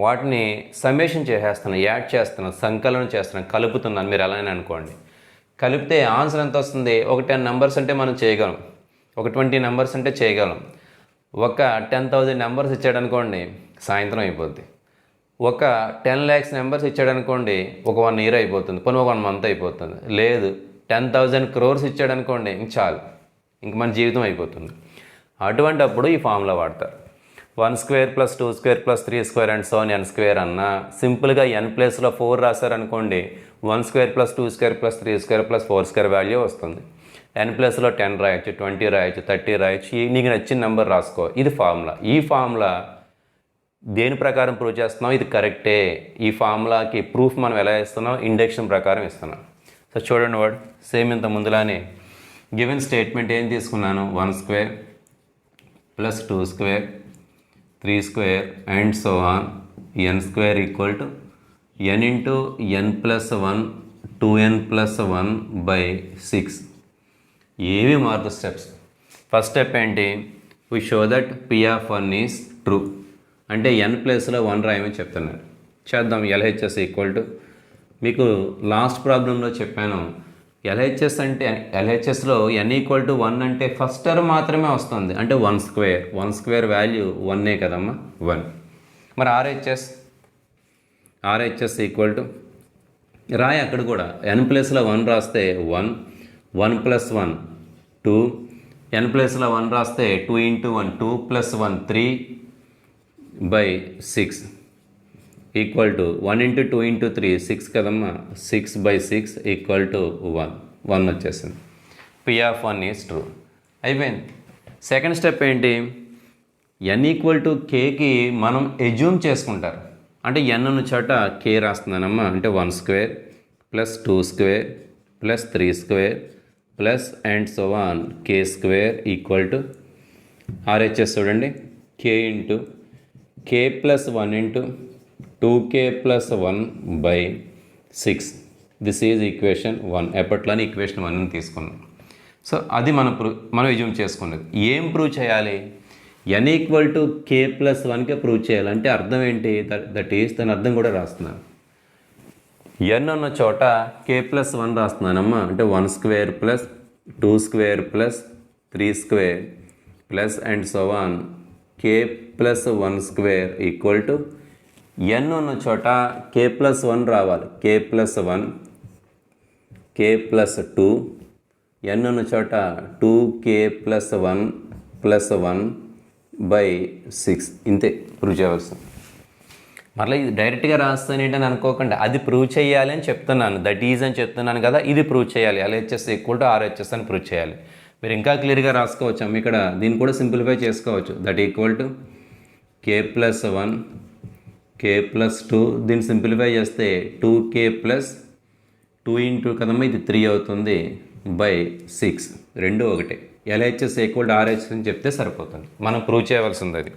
వాటిని సమ్మేషన్ చేసేస్తున్నాను, యాడ్ చేస్తున్నాను, సంకలనం చేస్తున్నాను, కలుపుతున్నాను. మీరు ఎలా అని అనుకోండి. కలిపితే ఆన్సర్ ఎంత వస్తుంది? ఒక 10 నెంబర్స్ అంటే మనం చేయగలం, ఒక 20 నెంబర్స్ అంటే చేయగలం. ఒక 10,000 నెంబర్స్ ఇచ్చాడు అనుకోండి, సాయంత్రం అయిపోద్ది. ఒక 10 lakhs నెంబర్స్ ఇచ్చాడు అనుకోండి, ఒక 1 year అయిపోతుంది, పోనీ ఒక 1 month అయిపోతుంది. లేదు 10,000 crores ఇచ్చాడు అనుకోండి, ఇంక చాలు, ఇంక మన జీవితం అయిపోతుంది. అటువంటి అప్పుడు ఈ ఫార్ములా వాడతారు. 1² + 2² + 3² అండ్ సో n² అన్నా సింపుల్గా n ప్లేస్లో 4 రాశారనుకోండి, 1² + 2² + 3² + 4² వాల్యూ వస్తుంది. n ప్లేస్లో 10 రాయొచ్చు, 20 రాయొచ్చు, 30 రాయొచ్చు, నీకు నచ్చిన నెంబర్ రాసుకో. ఇది ఫార్ములా. ఈ ఫార్ములా దేని ప్రకారం ప్రూవ్ చేస్తున్నాం? ఇది కరెక్టే. ఈ ఫార్ములాకి ప్రూఫ్ మనం ఎలా ఇస్తున్నాం? ఇండక్షన్ ప్రకారం ఇస్తున్నాం. సో చూడండి, వాడు సేమ్ ఇంత ముందులానే గివెన్ స్టేట్మెంట్ ఏం తీసుకున్నాను? 1² + 2² 3² and so on n² = n × n+1 2n+1/6. ఏవి మారుతు స్టెప్స్? ఫస్ట్ స్టెప్ ఏంటి? We show that P of 1 is true. అంటే n ప్లేస్లో 1 రాయమని చెప్తున్నారు. చేద్దాం. LHS మీకు లాస్ట్ ప్రాబ్లంలో చెప్పాను, LHSలో n = 1 అంటే ఫస్ట్ టర్మ్ మాత్రమే వస్తుంది, అంటే 1² వాల్యూ 1 కదమ్మా, 1. మరి RHS రాయి అక్కడ కూడా n ప్లేస్లో 1 రాస్తే 1, 1 + 1 2, n ప్లేస్లో 1 రాస్తే 2 × 1 2 + 1 3/6 = 1 × 2 × 3 6 కదమ్మా, 6/6 = 1 వచ్చేసింది. P of 1 is true. అయిపోయింది. సెకండ్ స్టెప్ ఏంటి? n = kకి మనం ఎజ్యూమ్ చేసుకుంటారు. అంటే n ఉన్న చోట k రాస్తున్నానమ్మా, అంటే 1² + 2² + 3² and so on k² = RHS చూడండి, k × K plus 1 into 2k plus 1 by 6. This is equation 1. ఎప్పట్లోనే ఈక్వేషన్ 1ని తీసుకున్నాం. సో అది మనం ఎజ్యూమ్ చేసుకున్నది. ఏం ప్రూవ్ చేయాలి? n equal to K plus 1కే ప్రూవ్ చేయాలి. అంటే అర్థం ఏంటి? దట్ ఈస్ దాని అర్థం కూడా రాస్తున్నాను. n ఉన్న చోట కే ప్లస్ 1 రాస్తున్నానమ్మా. అంటే 1 square plus 2 square plus 3 square plus and so on K plus 1 square equal to n ఉన్న చోట కే ప్లస్ 1 రావాలి. కే ప్లస్ 1, కే ప్లస్ 2, n ఉన్న చోట 2k ప్లస్ 1 ప్లస్ 1 బై 6. ఇంతే ప్రూవ్ చేయవలసింది. మళ్ళీ ఇది డైరెక్ట్గా రాస్తాను ఏంటని అనుకోకుండా అది ప్రూవ్ చేయాలి అని చెప్తున్నాను. దట్ ఈజ్ అని చెప్తున్నాను కదా, ఇది ప్రూవ్ చేయాలి. LHS ఈక్వల్ టు RHS అని ప్రూవ్ చేయాలి. మీరు ఇంకా క్లియర్గా రాసుకోవచ్చు. ఇక్కడ దీన్ని కూడా సింప్లిఫై చేసుకోవచ్చు. That equal to K plus 1, K plus 2. దీన్ని సింప్లిఫై చేస్తే 2k ప్లస్ 2 ఇంటూ కదమ్మా ఇది 3 అవుతుంది బై 6. రెండు ఒకటే. LHS ఈక్వల్ టు RHS అని చెప్తే సరిపోతుంది. మనం ప్రూవ్ చేయవలసింది అది.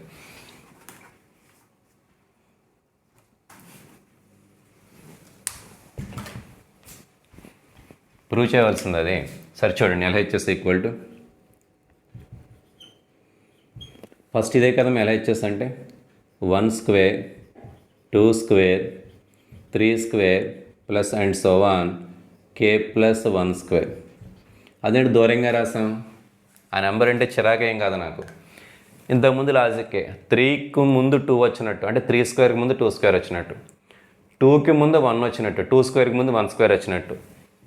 ప్రూవ్ చేయవలసింది అది. సరే చూడండి, LHS ఈక్వల్ టు ఫస్ట్ ఇదే కదా LHS అంటే 1 square 2 square 3 square plus and so on K plus 1 square. అదేంటి దూరంగా రాసాం? ఆ నెంబర్ అంటే చిరాకేం కాదు నాకు. ఇంతకుముందు లాజిక్కే 3కి ముందు 2 వచ్చినట్టు, అంటే 3 స్క్వేర్కి ముందు 2 స్క్వేర్ వచ్చినట్టు, 2కి ముందు 1 వచ్చినట్టు, 2 స్క్వేర్కి ముందు 1 స్క్వేర్ వచ్చినట్టు,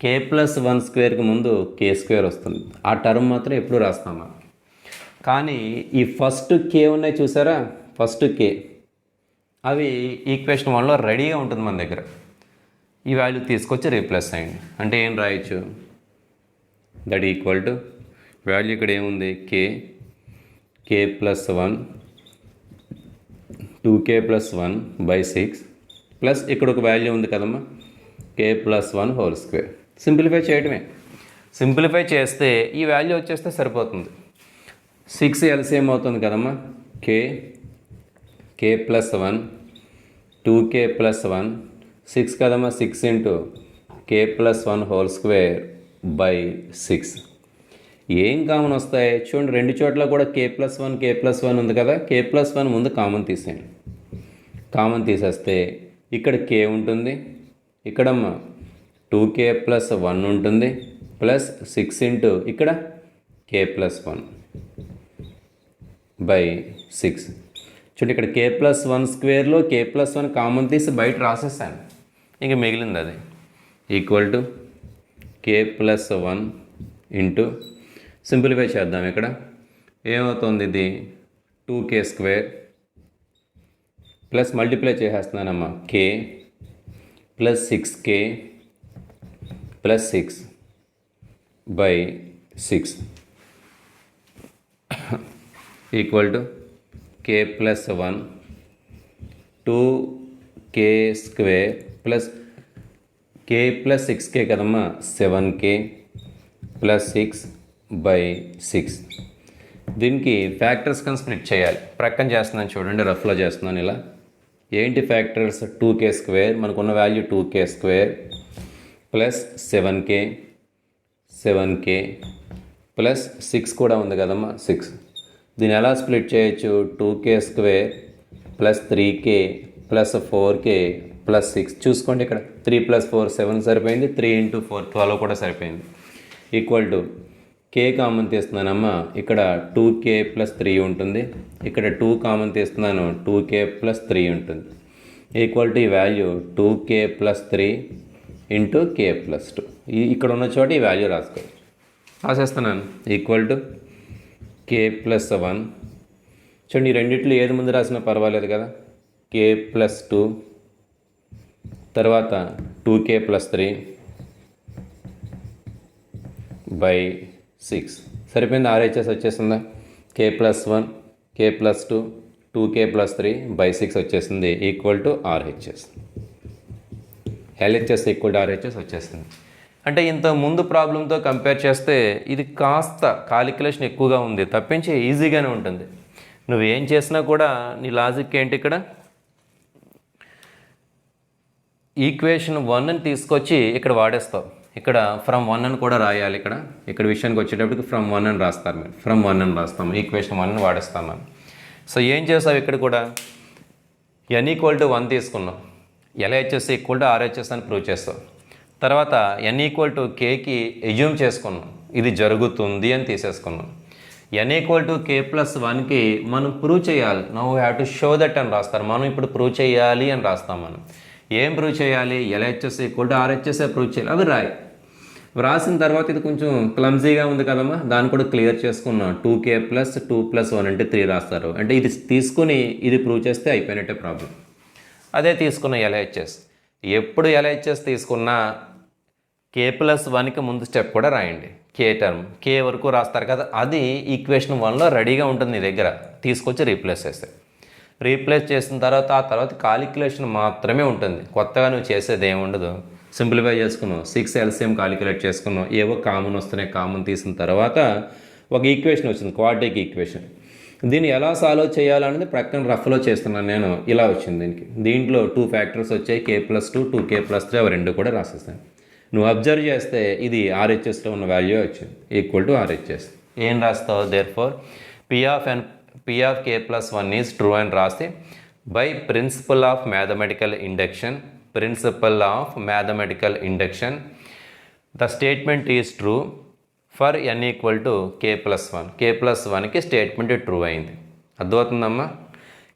కే ప్లస్ 1 స్క్వేర్కి ముందు కే స్క్వేర్ వస్తుంది. ఆ టర్మ్ మాత్రం ఎప్పుడు రాస్తామా. కానీ ఈ ఫస్ట్ కే ఉన్నాయి చూసారా, ఫస్ట్ కే, అవి ఈక్వేషన్ 1లో రెడీగా ఉంటుంది మన దగ్గర. ఈ వాల్యూ తీసుకొచ్చి రీప్లేస్ అయ్యింది. అంటే ఏం రాయొచ్చు? దట్ ఈక్వల్ టు వాల్యూ ఇక్కడ ఏముంది? K plus 1, 2k plus 1 by 6 plus ఇక్కడ ఒక వాల్యూ ఉంది కదమ్మా, K plus 1 whole square. Simplify చేయడమే. సింప్లిఫై చేస్తే ఈ వాల్యూ వచ్చేస్తే సరిపోతుంది. 6 LCM అవుతుంది కదమ్మా. కే ప్లస్ 1, 2k ప్లస్ 1, 6 కదమ్మా. 6 into K plus 1 whole square by 6. ఏం కామన్ వస్తాయి చూడండి, రెండు చోట్ల కూడా కే ప్లస్ 1 ఉంది కదా. కే ప్లస్ 1 ముందు కామన్ తీసేయండి. కామన్ తీసేస్తే ఇక్కడ కే ఉంటుంది, ఇక్కడమ్మా 2k ప్లస్ 1 ఉంటుంది ప్లస్ 6 ఇంటూ ఇక్కడ కే ప్లస్ 1 బై 6. చూడండి ఇక్కడ కే ప్లస్ 1 స్క్వేర్లో కే ప్లస్ 1 కామన్ తీసి బయట రాసేసాను. ఇంక మిగిలింది అది equal to K plus 1 into simplify చేద్దాం. ఇక్కడ ఏమవుతుంది? ఇది 2k స్క్వేర్ ప్లస్ మల్టిప్లై చేసేస్తున్నానమ్మా K plus 6k plus 6 by 6 equal to K plus 1 2k square plus K plus 6k కదమ్మా 7k ప్లస్ 6 బై 6. దీనికి ఫ్యాక్టర్స్ కన్నా స్ప్లిట్ చేయాలి. ప్రక్కన చేస్తున్నాను చూడండి, రఫ్లో చేస్తున్నాను ఇలా. ఏంటి ఫ్యాక్టర్స్? 2k స్క్వేర్, మనకున్న value 2k square plus 7k plus 6 కూడా ఉంది కదమ్మా 6. దీన్ని ఎలా స్ప్లిట్ చేయొచ్చు? 2k square plus 3k plus 4k plus 6. చూసుకోండి ఇక్కడ 3 ప్లస్ 4 7 సరిపోయింది, 3 ఇంటూ 4 12 కూడా సరిపోయింది. ఈక్వల్ టు కే కామన్ తీస్తున్నానమ్మా, ఇక్కడ 2k ప్లస్ 3 ఉంటుంది, ఇక్కడ 2 కామన్ తీస్తున్నాను 2k ప్లస్ 3 ఉంటుంది. ఈక్వల్ టు ఈ value 2k plus 3 into K plus 2. ఇక్కడ ఉన్న చోట ఈ వాల్యూ రాసేస్తున్నాను. Equal to K plus 1. చూడండి ఈ రెండిట్లో ఏది ముందు రాసినా పర్వాలేదు కదా. కే ప్లస్ 2 తర్వాత 2k ప్లస్ 3 బై 6 సరిపోయింది. RHS వచ్చేసిందా? K plus 1, K plus 2, 2k plus 3 by 6 వచ్చేసింది equal to RHS. LHS equal to RHS వచ్చేసింది. అంటే ఇంత ముందు ప్రాబ్లంతో కంపేర్ చేస్తే ఇది కాస్త కాలిక్యులేషన్ ఎక్కువగా ఉంది, తప్పించి ఈజీగానే ఉంటుంది. నువ్వు ఏం చేసినా కూడా నీ లాజిక్ ఏంటి, ఇక్కడ ఈక్వేషన్ 1ని తీసుకొచ్చి ఇక్కడ వాడేస్తావు. ఇక్కడ ఫ్రమ్ 1 అని కూడా రాయాలి. ఇక్కడ విషయానికి వచ్చేటప్పటికి ఫ్రమ్ 1 అని రాస్తారు. మీరు ఫ్రమ్ 1 అని రాస్తాము, ఈక్వేషన్ 1ని వాడేస్తాం మనం. సో ఏం చేస్తావు, ఇక్కడ కూడా n = 1 తీసుకున్నాం, LHS = RHS అని ప్రూవ్ చేస్తాం. తర్వాత n = kకి ఎజ్యూమ్ చేసుకున్నాం, ఇది జరుగుతుంది అని తీసేసుకున్నాం. n = k+1కి మనం ప్రూవ్ చేయాలి. Now we have to show that అని రాస్తారు. మనం ఇప్పుడు ప్రూవ్ చేయాలి అని రాస్తాం. మనం ఏం ప్రూవ్ చేయాలి, LHS = RHS ప్రూవ్ చేయాలి. అవి వ్రాసిన తర్వాత ఇది కొంచెం క్లమ్జీగా ఉంది కదమ్మా, దాన్ని కూడా క్లియర్ చేసుకున్నాం. 2k + 2 + 1 అంటే 3 రాస్తారు. అంటే ఇది తీసుకుని ఇది ప్రూవ్ చేస్తే అయిపోయినట్టే ప్రాబ్లం. అదే తీసుకున్న LHS. ఎప్పుడు LHS తీసుకున్నా k+1కి ముందు స్టెప్ కూడా రాయండి. k టర్మ్ k వరకు రాస్తారు కదా, అది ఈక్వేషన్ 1లో రెడీగా ఉంటుంది నీ దగ్గర. తీసుకొచ్చి రీప్లేస్ చేస్తే, రీప్లేస్ చేసిన తర్వాత ఆ తర్వాత కాలిక్యులేషన్ మాత్రమే ఉంటుంది. కొత్తగా నువ్వు చేసేది ఏమి ఉండదు. సింప్లిఫై చేసుకున్నావు, 6 LCM కాలిక్యులేట్ చేసుకున్నావు, ఏవో కామన్ వస్తున్నాయి, కామన్ తీసిన తర్వాత ఒక ఈక్వేషన్ వచ్చింది, క్వాడ్రిక్ ఈక్వేషన్. దీన్ని ఎలా సాల్వ్ చేయాలనేది ప్రక్కన రఫ్లో చేస్తున్నాను నేను. ఇలా వచ్చింది దీంట్లో 2 ఫ్యాక్టర్స్ వచ్చాయి, k+2, 2k+3, అవి 2 కూడా రాసేస్తాను. నువ్వు అబ్జర్వ్ చేస్తే ఇది RHSలో ఉన్న వాల్యూ వచ్చింది, = RHS. ఏం రాస్తావు, therefore P of k+1 is true అని రాస్తే by principle of mathematical induction the statement is true for n = k+1. k+1కి స్టేట్మెంట్ ట్రూ అయింది. అర్థమవుతుందమ్మా,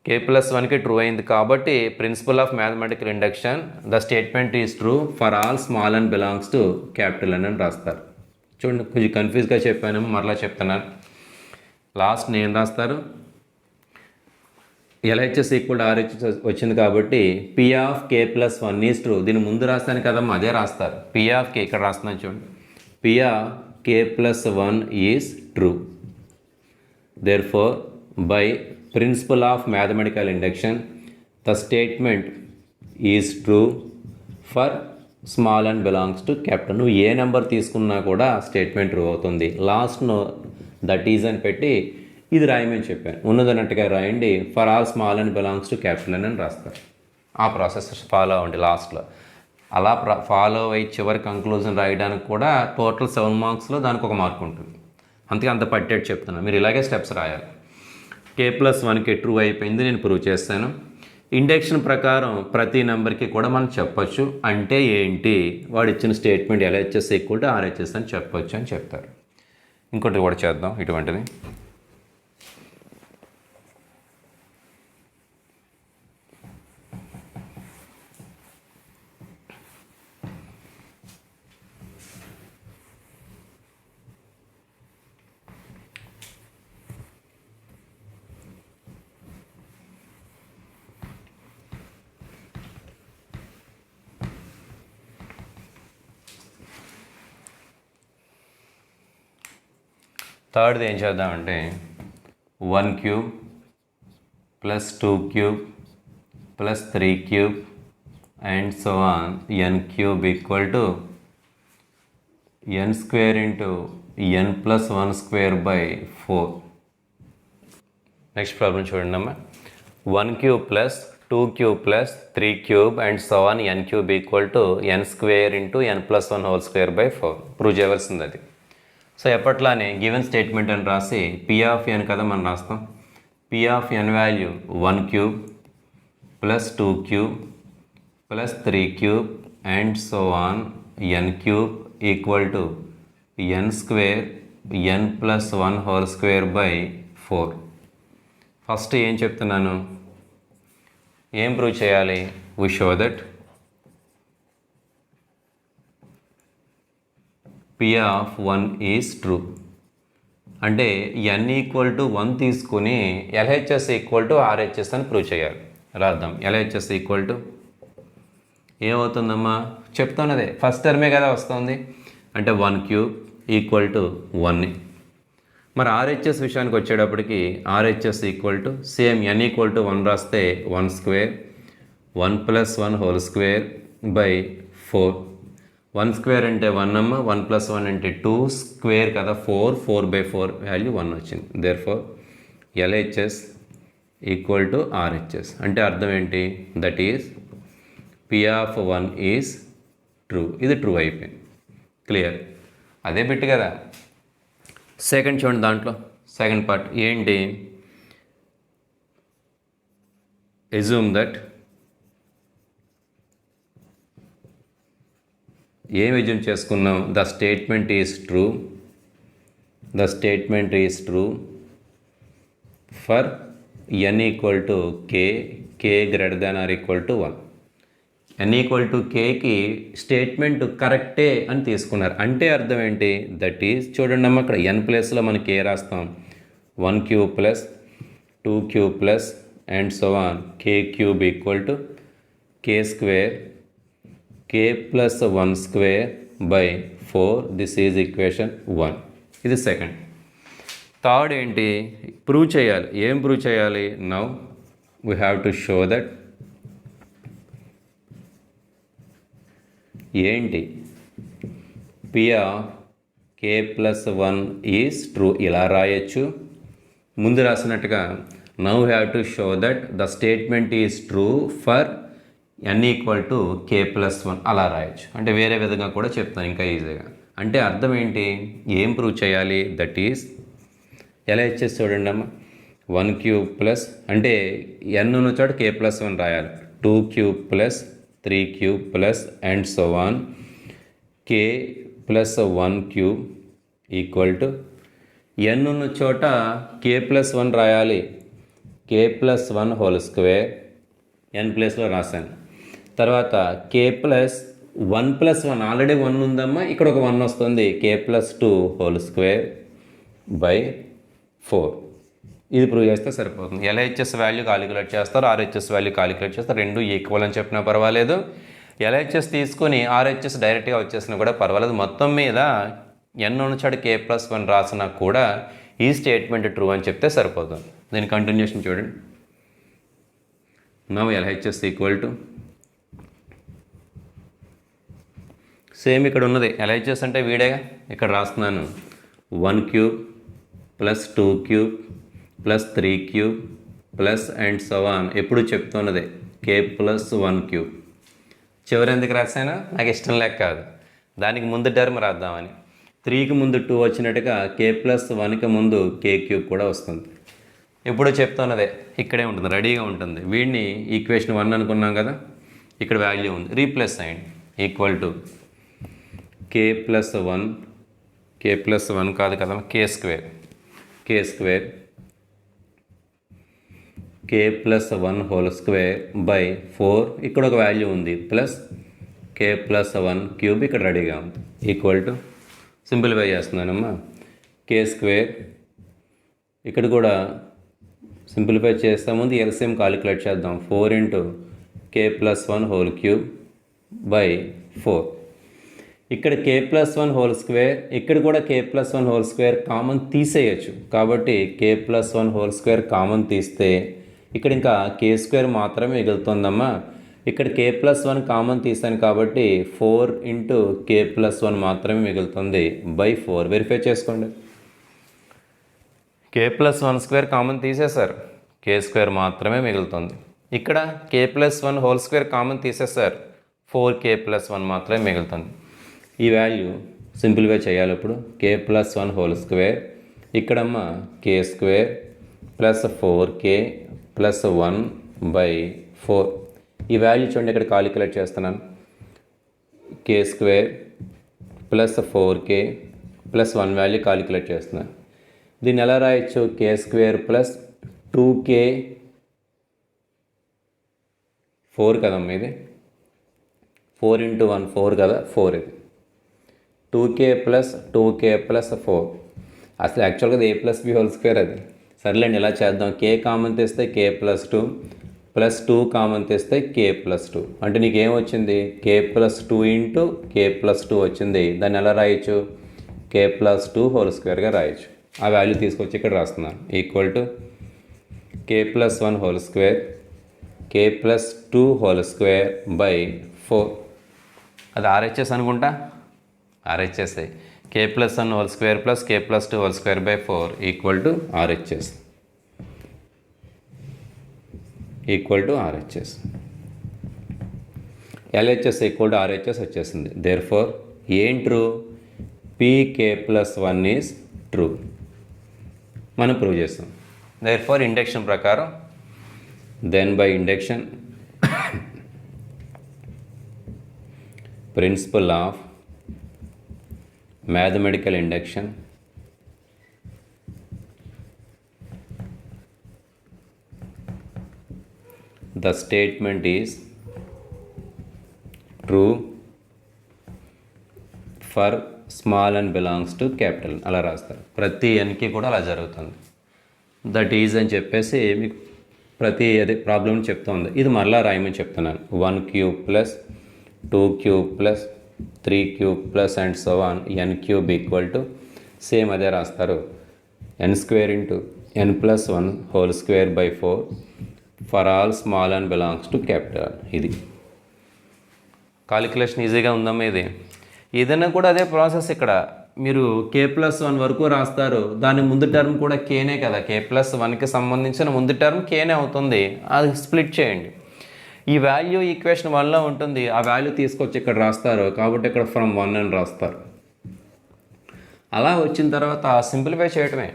k+1కి ట్రూ అయింది కాబట్టి principle of mathematical induction the statement is true for all small n belongs to N అని రాస్తారు. చూడండి, కొంచెం కన్ఫ్యూజ్గా చెప్పాను, మరలా చెప్తున్నాను. లాస్ట్ నేను రాస్తారు, LHS = RHS వచ్చింది కాబట్టి P of k+1 is true. దీని ముందు రాస్తాను కదమ్మా, అదే రాస్తారు. P of k ఇక్కడ రాస్తున్నాను చూడండి, P of k+1 is true. Therefore by principle of mathematical induction the statement is true for small n belongs to N. నువ్వు ఏ నెంబర్ తీసుకున్నా కూడా స్టేట్మెంట్ ట్రూ అవుతుంది. లాస్ట్ను దట్ ఈజ్ అని పెట్టి ఇది రాయమని చెప్పాను, ఉన్నదన్నట్టుగా రాయండి. For all small n belongs to N అని రాస్తారు. ఆ ప్రాసెస్ ఫాలో అవ్వండి లాస్ట్లో. అలా ఫాలో అయ్యి చివరి కంక్లూజన్ రాయడానికి కూడా టోటల్ 7 మార్క్స్లో దానికి ఒక మార్క్ ఉంటుంది. అందుకే అంత పట్టేట్టు చెప్తున్నాను. మీరు ఇలాగే స్టెప్స్ రాయాలి. k+1కి ట్రూ అయిపోయింది, నేను ప్రూవ్ చేస్తాను. ఇండక్షన్ ప్రకారం ప్రతి నెంబర్కి కూడా మనం చెప్పొచ్చు. అంటే ఏంటి, వాడు ఇచ్చిన స్టేట్మెంట్ LHS = RHS అని చెప్పొచ్చు అని చెప్తారు. ఇంకోటి కూడా చేద్దాం ఇటువంటిది. థర్డ్ది ఏం చేద్దామంటే 1³ + 2³ + 3³ and so on n³ = n² × n + 1² / 4. Next problem చూడండి అమ్మా. 1³ + 2³ + 3³ and so on n³ = n² × n + 1² / 4. Prove చేయవలసింది అది. సో ఎప్పట్లానే గివెన్ స్టేట్మెంట్ అని రాసి P of n కదా మనం రాస్తాం. P of n value 1³ + 2³ + 3³ and so on n³ = n² n + 1² / 4. First ఏం చెప్తున్నాను, ఏం ప్రూవ్ చేయాలి, we show that P of 1 is true. అంటే n = 1 తీసుకుని LHS = RHS అని ప్రూవ్ చేయాలి. రాద్దాం. LHS ఏమవుతుందమ్మా, చెప్తున్నదే ఫస్ట్ టర్మే కదా వస్తుంది. అంటే 1³ = 1. మరి RHS విషయానికి వచ్చేటప్పటికి RHS సేమ్ n = 1 రాస్తే 1² 1 + 1² / 4. 1² అంటే 1 అమ్మ, 1 + 1 అంటే 2² కదా 4 / 4 వాల్యూ 1 వచ్చింది. Therefore LHS equal to RHS. అంటే అర్థం ఏంటి? That is P of 1 is true. ఇది ట్రూ అయిపోయింది. క్లియర్? అదే బిట్ కదా. సెకండ్ చూడండి, దాంట్లో సెకండ్ పార్ట్ ఏంటి? అజ్యూమ్ దట్, ఏం అజ్యూమ్ చేసుకున్నాం? The statement is true. The statement is true for n equal to k, k greater than or equal to 1. n equal to kకి స్టేట్మెంట్ కరెక్టే అని తీసుకున్నారు. అంటే అర్థం ఏంటి? దట్ ఈజ్, చూడండి అమ్మ, అక్కడ n ప్లేస్లో మనం k రాస్తాం. 1 cube plus 2 cube plus and so on k cube equal to k square, k plus 1 square by 4. This is equation 1. ఇది సెకండ్. థర్డ్ ఏంటి? ప్రూవ్ చేయాలి. ఏం ప్రూవ్ చేయాలి? Now we have to show that ఏంటి? P of K plus 1 is true. ఇలా రాయొచ్చు. ముందు రాసినట్టుగా now have to show that the statement is true for n equal to K plus 1 అలా రాయొచ్చు. అంటే వేరే విధంగా కూడా చెప్తాను ఇంకా ఈజీగా. అంటే అర్థం ఏంటి? ఏం ప్రూవ్ చేయాలి? దట్ ఈస్, ఎలా ఇచ్చేసి చూడండి అమ్మ, 1 క్యూబ్ ప్లస్, అంటే n ఉన్న చోట k ప్లస్ 1 రాయాలి. 2 cube plus 3 cube plus and so on k plus 1 cube equal to n ఉన్న చోట k ప్లస్ 1 రాయాలి. k plus 1 whole square, n ప్లేస్లో రాశాను. తర్వాత k ప్లస్ 1 ప్లస్ 1, ఆల్రెడీ 1 ఉందమ్మా, ఇక్కడ ఒక 1 వస్తుంది. k plus 2 whole square by 4. ఇది ప్రూవ్ చేస్తే సరిపోతుంది. ఎల్హెచ్ఎస్ వాల్యూ కాలిక్యులేట్ చేస్తారు, ఆర్హెచ్ఎస్ వాల్యూ కాలిక్యులేట్ చేస్తారు. రెండు ఈక్వల్ అని చెప్పినా పర్వాలేదు. ఎల్హెచ్ఎస్ తీసుకొని ఆర్హెచ్ఎస్ డైరెక్ట్గా వచ్చేసినా కూడా పర్వాలేదు. మొత్తం మీద n ఉన్నచాడు k ప్లస్ 1 రాసినా కూడా ఈ స్టేట్మెంట్ ట్రూ అని చెప్తే సరిపోతుంది. దీని కంటిన్యూషన్ చూడండి. Now LHS equal to, same ఇక్కడ ఉన్నది ఎల్హెచ్ఎస్ అంటే వీడేగా, ఇక్కడ రాస్తున్నాను. 1 cube plus 2 cube plus 3 cube plus and so on. ఎప్పుడు చెప్తున్నది k ప్లస్ 1 క్యూబ్. చివరి ఎందుకు రాశాను? నాకు ఇష్టం లేక కాదు, దానికి ముందు టర్మ్ రాద్దామని. 3కి ముందు 2 వచ్చినట్టుగా k ప్లస్ 1కి ముందు k క్యూబ్ కూడా వస్తుంది. ఇప్పుడు చెప్తున్నదే ఇక్కడే ఉంటుంది, రెడీగా ఉంటుంది. వీడిని ఈక్వేషన్ 1 అనుకున్నాం కదా, ఇక్కడ వాల్యూ ఉంది, రీప్లేస్ అయ్యండి. Equal to k plus 1, k plus 1 కాదు కదా, k square, k square, k plus 1 whole square by 4. ఇక్కడ ఒక వాల్యూ ఉంది ప్లస్ k ప్లస్ 1 క్యూబ్ ఇక్కడ రెడీగా ఉంది. ఈక్వల్ టు, సింప్లిఫై చేస్తున్నానమ్మా, k స్క్వేర్, ఇక్కడ కూడా సింప్లిఫై చేస్తే ముందు ఎల్సిఎం కాలిక్యులేట్ చేద్దాం. 4 into k plus 1 whole cube by 4. ఇక్కడ k ప్లస్ 1 హోల్ స్క్వేర్, ఇక్కడ కూడా k plus 1 whole square common తీసేయచ్చు. కాబట్టి k plus 1 whole square common తీస్తే ఇక్కడ ఇంకా k స్క్వేర్ మాత్రమే మిగులుతుందమ్మా. ఇక్కడ k ప్లస్ 1 కామన్ తీసాను కాబట్టి 4 ఇంటూ k ప్లస్ 1 మాత్రమే మిగులుతుంది బై 4. వెరిఫై చేసుకోండి. k ప్లస్ 1 స్క్వేర్ కామన్ తీసేశారు, k స్క్వేర్ మాత్రమే మిగులుతుంది. ఇక్కడ k plus 1 whole square common తీసేశారు, 4k ప్లస్ 1 మాత్రమే మిగులుతుంది. ఈ వాల్యూ సింప్లిఫై చేయాలి. ఇప్పుడు k ప్లస్ 1 హోల్ స్క్వేర్, ఇక్కడమ్మ k square plus 4k plus 1 by 4. ఈ వాల్యూ చూడండి, ఇక్కడ కాలిక్యులేట్ చేస్తున్నాను. k square plus 4k plus 1 value calculate చేస్తున్నాను. దీన్ని ఎలా రాయొచ్చు? k స్క్వేర్ ప్లస్ 2k, 4 కదమ్మా ఇది, 4 ఇంటూ 1 4 కదా, 4 ఇది. 2k plus 2k plus 4. అసలు యాక్చువల్గా అది a plus b whole square అది. సర్లేండి, ఇలా చేద్దాం. k కామన్ తెస్తే k ప్లస్ 2 ప్లస్ 2 కామన్ తెస్తే k ప్లస్ 2. అంటే నీకు ఏం వచ్చింది? k plus 2 into k plus 2 వచ్చింది. దాన్ని ఎలా రాయొచ్చు? k ప్లస్ 2 హోల్ స్క్వేర్గా రాయొచ్చు. ఆ వాల్యూ తీసుకొచ్చి ఇక్కడ రాస్తున్నాను. Equal to k plus 1 whole square, k plus 2 whole square by 4. అది ఆర్హెచ్ఎస్ అనుకుంటా, RHS. k plus 1 whole square plus k plus 2 whole square by 4 equal to RHS. Equal to RHS. LHS equal to RHS వచ్చేసింది. దేర్ ఫోర్ ఏం ట్రూ? pk+1 ఈజ్ ట్రూ మనం ప్రూవ్ చేస్తాం. దేర్ ఫోర్ ఇండక్షన్ ప్రకారం then by induction principle of mathematical induction the statement is true for small n belongs to capital N. అలా రాస్తారు. ప్రతి ఎన్కి కూడా అలా జరుగుతుంది. దట్ ఈజ్ అని చెప్పేసి మీకు ప్రతి అదే ప్రాబ్లం చెప్తుంది. ఇది మరలా రాయమని చెప్తున్నాను. 1³ plus 2³ plus 3³ and so on n³ equal to same అదే రాస్తారు. n² into n+1 whole square by 4 for all small and belongs to capital. ఇది కాలిక్యులేషన్ ఈజీగా ఉందమ్మా. ఇది ఏదైనా కూడా అదే ప్రాసెస్. ఇక్కడ మీరు k+1 వరకు రాస్తారు. దాని ముందు టర్మ్ కూడా కేనే కదా, k+1కి సంబంధించిన ముందు టర్మ్ కేనే అవుతుంది. అది స్ప్లిట్ చేయండి. ఈ వాల్యూ ఈక్వేషన్ 1లో ఉంటుంది. ఆ వాల్యూ తీసుకొచ్చి ఇక్కడ రాస్తారు. కాబట్టి ఇక్కడ ఫ్రమ్ 1 అని రాస్తారు. అలా వచ్చిన తర్వాత సింప్లిఫై చేయటమే.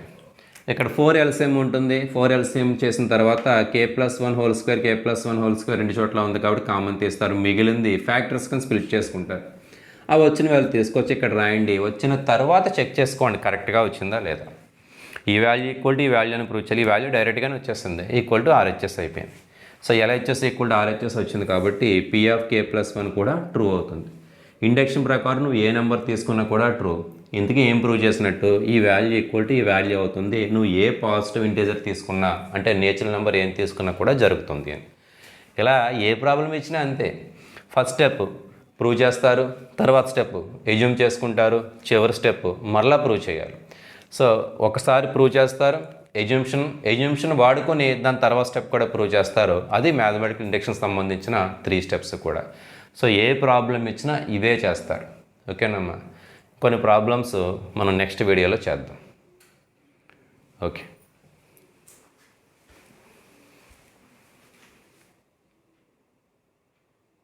ఇక్కడ 4 LCM ఉంటుంది. 4 LCM చేసిన తర్వాత k+1 whole square k+1 whole square రెండు చోట్ల ఉంది కాబట్టి కామన్ తీస్తారు. మిగిలింది ఫ్యాక్టర్స్ కింద స్ప్లిట్ చేసుకుంటారు. ఆ వచ్చిన వాల్యూ తీసుకొచ్చి ఇక్కడ రాయండి. వచ్చిన తర్వాత చెక్ చేసుకోండి కరెక్ట్గా వచ్చిందా లేదా. ఈ వాల్యూ ఈక్వల్ టు ఈ వాల్యూ అని ప్రూవ్ చేయాలి. ఈ వాల్యూ డైరెక్ట్గానే వచ్చేస్తుంది. ఈక్వల్ టు ఆర్హెచ్ఎస్ అయిపోయింది. So LHS equal to RHS వచ్చింది కాబట్టి p(k+1) కూడా ట్రూ అవుతుంది. ఇండక్షన్ ప్రకారం నువ్వు ఏ నెంబర్ తీసుకున్నా కూడా ట్రూ. ఇంతకీ ఏం ప్రూవ్ చేసినట్టు? ఈ వాల్యూ ఈక్వల్ టు ఈ వాల్యూ అవుతుంది. నువ్వు ఏ పాజిటివ్ ఇంటీజర్ తీసుకున్నా అంటే నేచురల్ నెంబర్ ఏం తీసుకున్నా కూడా జరుగుతుంది అని. ఇలా ఏ ప్రాబ్లం ఇచ్చినా అంతే. ఫస్ట్ స్టెప్ ప్రూవ్ చేస్తారు, తర్వాత స్టెప్ ఎజ్యూమ్ చేసుకుంటారు, చివరి స్టెప్ మరలా ప్రూవ్ చేయాలి. సో ఒకసారి ప్రూవ్ చేస్తారు, ఎజ్యూమ్షన్ వాడుకొని దాని తర్వాత స్టెప్ కూడా ప్రూవ్ చేస్తారు. అది మ్యాథమెటికల్ ఇండక్షన్ సంబంధించిన 3 స్టెప్స్ కూడా. సో ఏ ప్రాబ్లం ఇచ్చినా ఇవే చేస్తారు. ఓకేనమ్మా. కొన్ని ప్రాబ్లమ్స్ మనం నెక్స్ట్ వీడియోలో చేద్దాం. ఓకే.